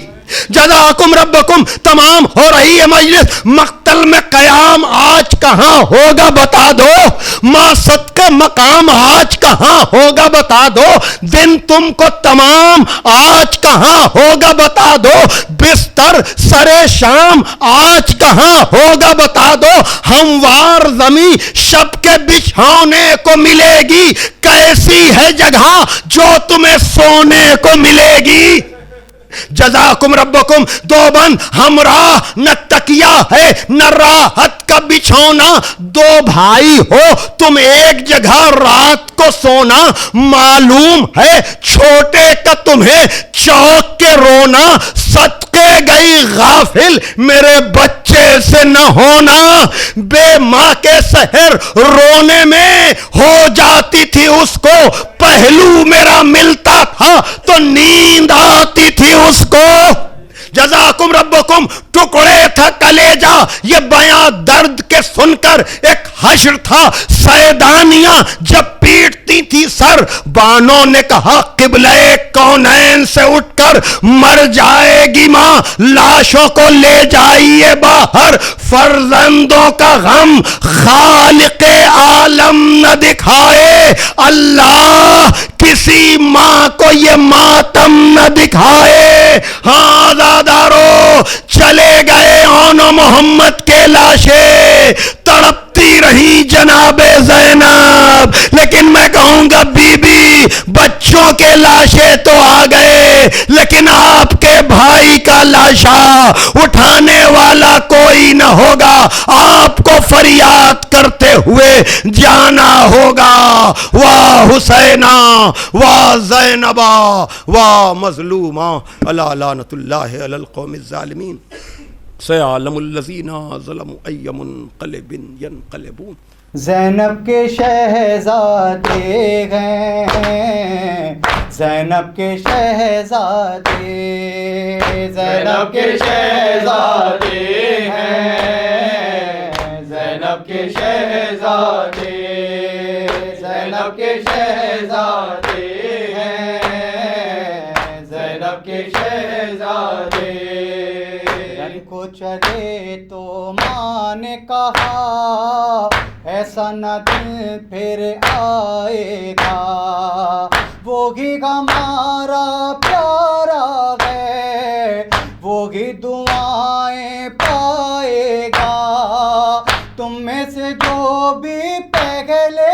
جزاکم ربکم، تمام ہو رہی ہے مجلس، مقتل میں قیام آج کہاں ہوگا بتا دو، ماں صدقے مقام آج کہاں ہوگا بتا دو، دن تم کو تمام آج کہاں ہوگا بتا دو، بستر سرے شام آج کہاں ہوگا بتا دو، ہموار زمین شب کے بچھونے کو ملے گی، کیسی ہے جگہ جو تمہیں سونے کو ملے گی۔ جزاکم ربکم، دو بند ہمراہ نہ تکیہ ہے نہ راحت کا بچھونا، دو بھائی ہو تم ایک جگہ رات کو سونا، معلوم ہے چھوٹے کا تمہیں چوک کے رونا، صدقے گئی غافل میرے بچے سے نہ ہونا، بے ماں کے سحر رونے میں ہو جاتی تھی اس کو، پہلو میرا ملتا تھا تو نیند آتی تھی اس کو۔ جزاکم ربکم، ٹکڑے تھا کلیجہ یہ بیاں درد کے سن کر، ایک حشر تھا سیدانیاں جب پیٹتی تھی سر، بانوں نے کہا قبلہ کونین سے اٹھ کر مر جائے گی ماں، لاشوں کو لے جائیے باہر، فرزندوں کا غم خالق عالم نہ دکھائے، اللہ کسی ماں کو یہ ماتم نہ دکھائے۔ ہاں آزادارو، چلے گئے اون محمد کے لاشیں، تڑپتی رہی جناب زینب، لیکن میں کہوں گا بی بی بچوں کے لاشیں تو آ گئے، لیکن آپ کے بھائی کا لاشا اٹھانے والا کوئی نہ ہوگا، آپ کو فریاد کرتے ہوئے جانا ہوگا، واہ حسینہ واہ زینبہ واہ مظلومہ، الا لعنت اللہ علی القوم الظالمین، سیعلم الذین ظلموا ای منقلب ینقلبون۔ زینب کے شہزادے ہیں، زینب کے شہزادے، زینب کے شہزادے ہیں، زینب کے شہزادے، زینب کے شہزادے ہیں، زینب کے شہزادے۔ رن کو چلے تو ماں نے کہا ایسا نہ دل پھر آئے گا، وہی ہمارا پیارا ہے، وہی دعائیں پائے گا، تم میں سے جو بھی پہلے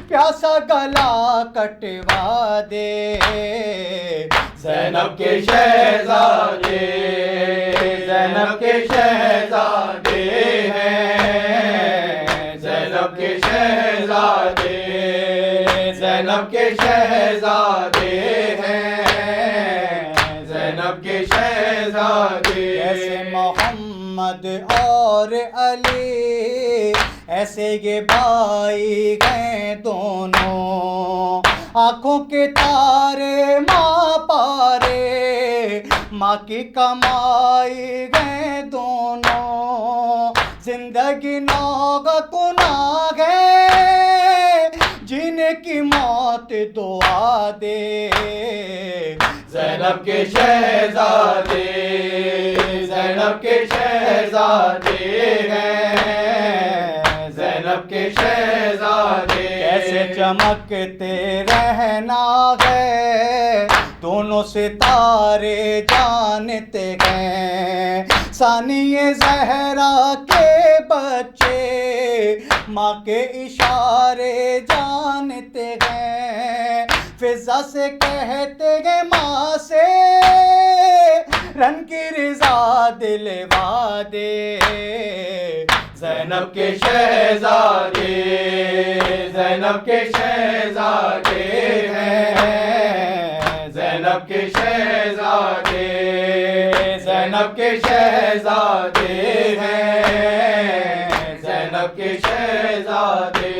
پیاسا گلا کٹوا دے۔ زینب کے شہزادے، زینب کے شہزادے ہیں، زینب کے شہزادے، زینب کے شہزادے ہیں، زینب کے شہزادے۔ ایسے محمد اور علی ایسے یہ بھائی ہیں دونوں، آنکھوں کے تارے ماں پارے، ماں کی کمائی گئے دونوں، زندگی ناگتنا گئے، جینے کی موت دعا دے۔ زینب کے شہزادے، زینب کے شہزادے ہیں، زینب کے شہزادے۔ کیسے چمکتے رہنا ہے، دونوں ستارے جانتے گئے، ثانیہ زہرا کے بچے ماں کے اشارے جانتے گئے، فضا سے کہتے گئے ماں سے رن کی رضا دلوا دے۔ زینب کے شہزادے، زینب کے شہزادے ہیں، زینب کے شہزادے، زینب کے شہزادے ہیں، زینب کے شہزادے۔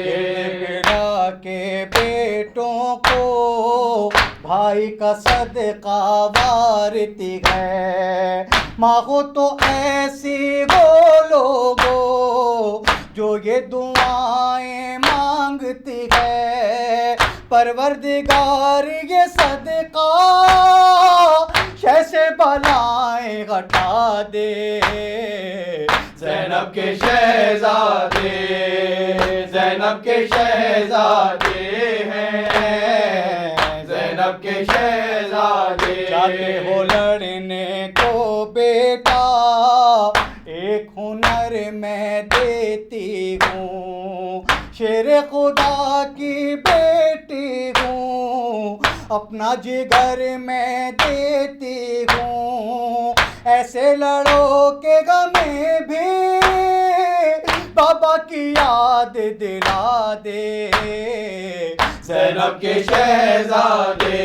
گرا کے بیٹوں کو بھائی کا صدقہ وارتی ہے، ماں کو تو ایسی ہو لوگو جو یہ دعائیں مانگتی ہے، پروردگار یہ صدقہ شہ سے بلائیں ہٹا دے۔ زینب کے شہزادے، زینب کے شہزادے ہیں، زینب کے شہزادے۔ جاتے ہو لڑنے کو بیٹا، ایک ہنر میں دیتی ہوں، شیر خدا کی بیٹی ہوں، اپنا جگر میں دیتی ہوں، ایسے لڑو کہ غمیں بھی بابا کی یاد دلا دے۔ زینب کے شہزادے،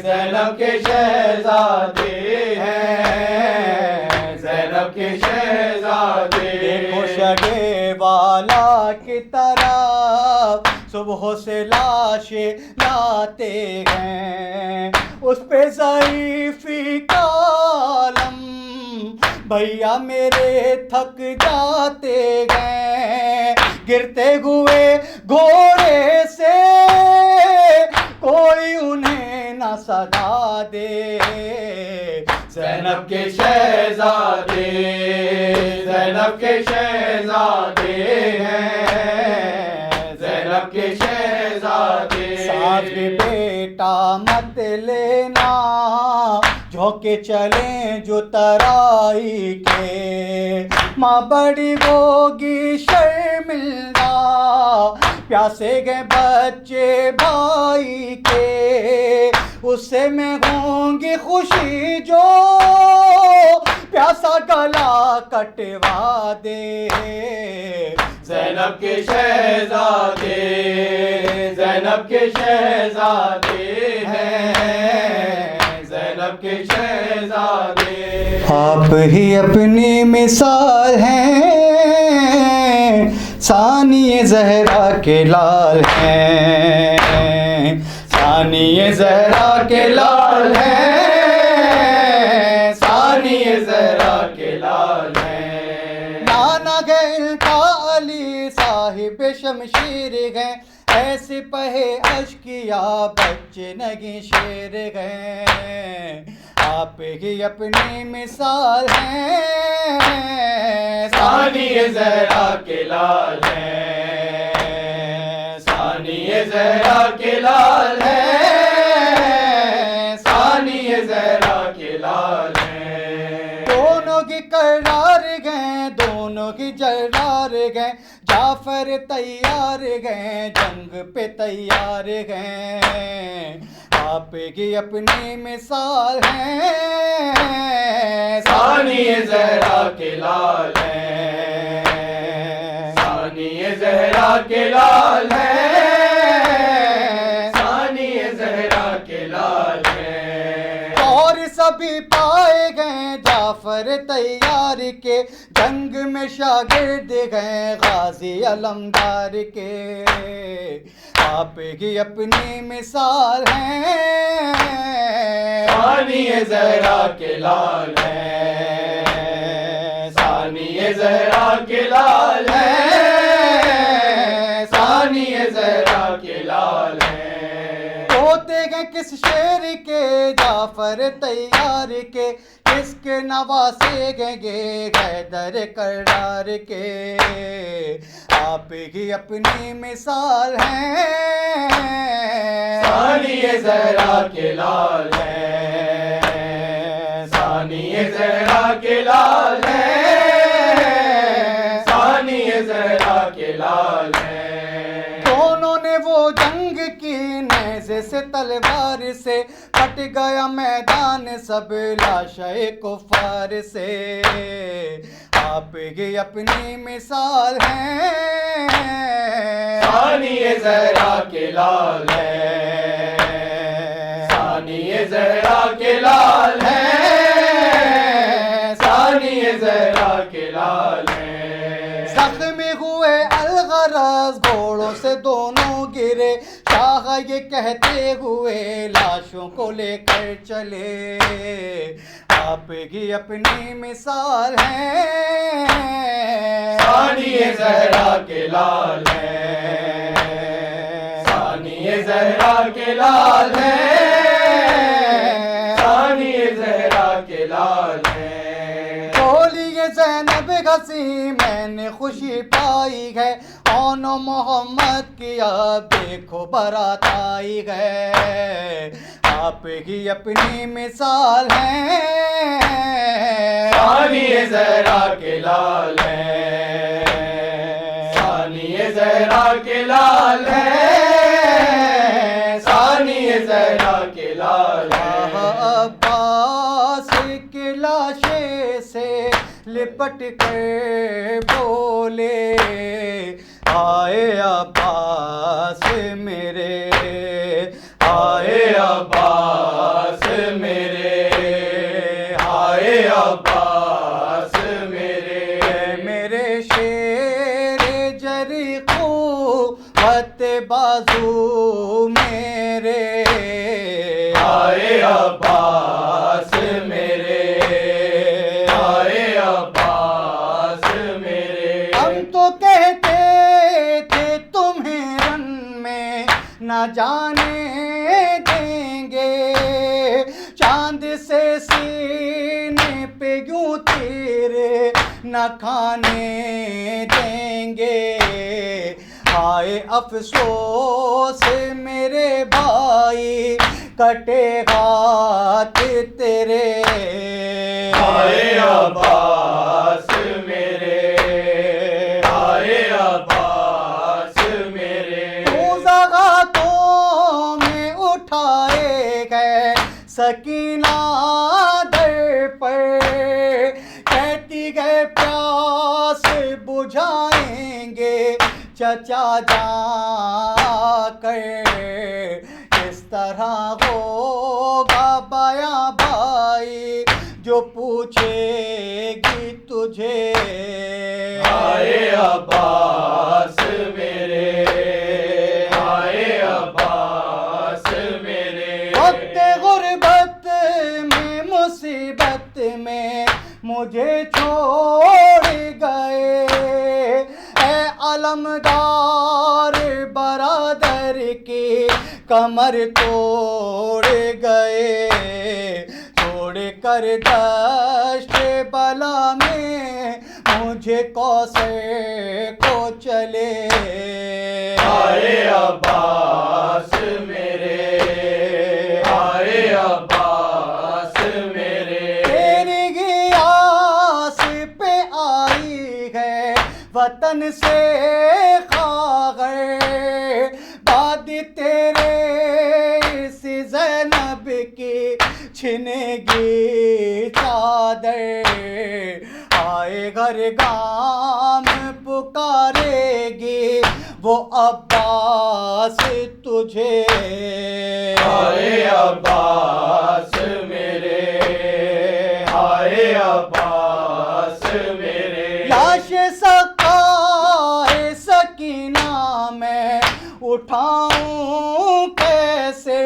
زینب کے شہزادے ہیں، زینب کے شہزادے۔ دیکھو شگے والا کی طرح صبح سے لاشیں لاتے ہیں، اس پہ ضعیفی کالم بھیا میرے تھک جاتے گئے، گرتے ہوئے گھوڑے سے کوئی انہیں نہ صدا دے۔ زینب کے شہزادے، زینب کے شہزادے ہیں، زینب کے شہزادے۔ ساتھ بیٹا مت لینا، جھوکے چلیں جو ترائی کے، ماں بڑی ہوگی شرمندہ، پیاسے گئے بچے بھائی کے، اس سے میں ہوں گی خوشی جو پیاسا گلا کٹوا دے۔ زینب کے شہزادے، زینب کے شہزادے ہیں، زینب کے شہزادے۔ آپ ہی اپنی مثال ہیں، ثانی زہرا کے لال ہیں، ثانی زہرا کے لال ہیں، ثانی زہرا کے لال ہیں۔ نانا گئے ان کا علی صاحب شمشیر گئے، ایسے پہے اشکیا بچے نگی شیر گئے، آپ ہی اپنی مثال ہیں، ثانی زہرا کے لال ہیں، ثانی زہرا کے لال ہیں، ثانی زہرا کے لال ہیں۔ دونوں کی کرار گئے، دونوں کی جرار گئے، جعفر تیار گئے، جنگ پہ تیار گئے، آپ کی اپنی مثال ہیں، ثانی زہرا کے لال ہیں، ثانی زہرا کے لال ہیں، ثانی زہرا کے لال ہیں۔ اور سبھی پائے گئے جعفر تیار کے، جنگ میں شاگرد گئے غازی علمدار کے، آپ کی اپنی مثال ہیں، ثانی زہرا کے لال ہیں، ثانی زہرا کے لال ہیں، ثانی زہرا کے لال ہیں۔ ہوتے گئے کس شیر کے جعفر تیار کے، کس کے نواسے گئے حیدر کرار کے، آپ ہی اپنی مثال ہیں، ثانی زہرا کے لال ہیں، ثانی زہرا کے لال ہیں، ثانی زہرا کے لال ہیں۔ دونوں نے وہ جنگ کی نیزے سے تلوار سے، پٹ گیا میدان سب لاشیں کفار سے، آپ ہی اپنی مثال ہیں، ثانی زہرا کے لال ہیں، ثانی زہرا کے لال ہیں، ثانی زہرا کے لال ہیں۔ زخمی ہوئے الغرض گھوڑوں سے دونوں گرے، شاہ یہ کہتے ہوئے لاشوں کو لے کر چلے، آپ کی اپنی مثال ہیں، ثانی زہرا کے لال ہیں، ثانی زہرا کے لال ہیں، ثانی زہرا کے لال ہیں۔ بولیے زینب گھسی میں نے خوشی پائی ہے، اون و محمد کی اب دیکھو برات آئی ہے، آپ ہی اپنی مثال ہیں، ثانی زہرا کے لال ہیں، ثانی زہرا کے لال ہیں، ثانی زہرا کے لال ہیں۔ عباس کی لاشے سے لپٹ کر بولے، آئے عباس میرے، آئے عباس میرے، آئے عباس میرے، میرے شیر جری قوت بازو میرے، آئے عباس میرے، آئے عباس میرے۔ ہم تو کہتے تھے تمہیں رن میں نہ جانے دیں گے، چاند سے سینے پہ یوں تیرے نہ کھانے دیں گے، ہائے افسوس میرے بھائی کٹے ہاتھ تیرے، ہائے عباس میرے، ہائے عباس میرے۔ زغاتوں میں اٹھائے گئے سکینہ در پر، کہتی گئے پیاس بجھائیں گے چچا جا کر، اس طرح ہوگا بیاں بھائی جو پوچھے گی تجھے، ہائے عباس مصیبت میں مجھے چھوڑ گئے، اے علمدار برادر کی کمر توڑ گئے، چھوڑ کر دشت بلا میں مجھے کوثر کو چلے۔ آئے عباس میرے، آئے عباس میرے، تیری گیاس پہ آئی ہے وطن سے خاغر، بعد تیرے اس زینب کی چھنے گی چادر، آئے گھر گام پکارے گی وہ عباس تجھے۔ آئے عباس میرے، آئے عباس میرے، لاش سقائے سکینہ میں اٹھاؤں کیسے،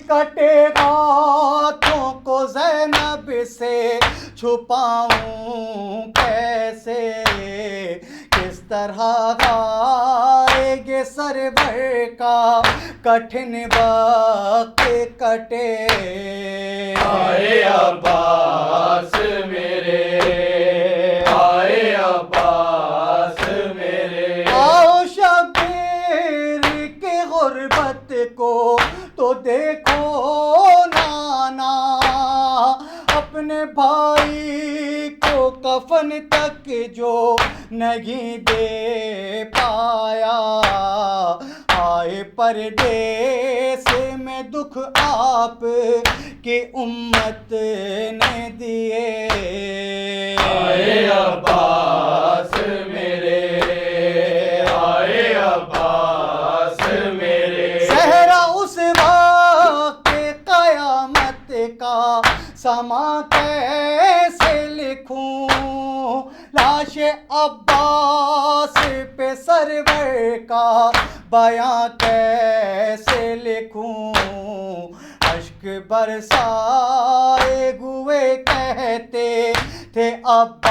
کٹے ہاتھوں کو زینب سے چھپاؤں کیسے، کس طرح گائے گے سرور کا کٹھن وقت کٹے۔ آئے عباس میرے، آئے عباس میرے، آؤ شبیر کے غربت کو تو دیکھو نانا، اپنے بھائی کو کفن تک جو نہیں دے پایا، آئے پردیس میں دکھ آپ کی امت نے دیے۔ آئے عباس میرے، آئے عباس میرے، صحرا اس وقت قیامت کا سما کیسے لکھوں، لاش عباس پہ سرور کا بیاں کیسے لکھوں، اشک برسائے ہوئے کہتے تھے اب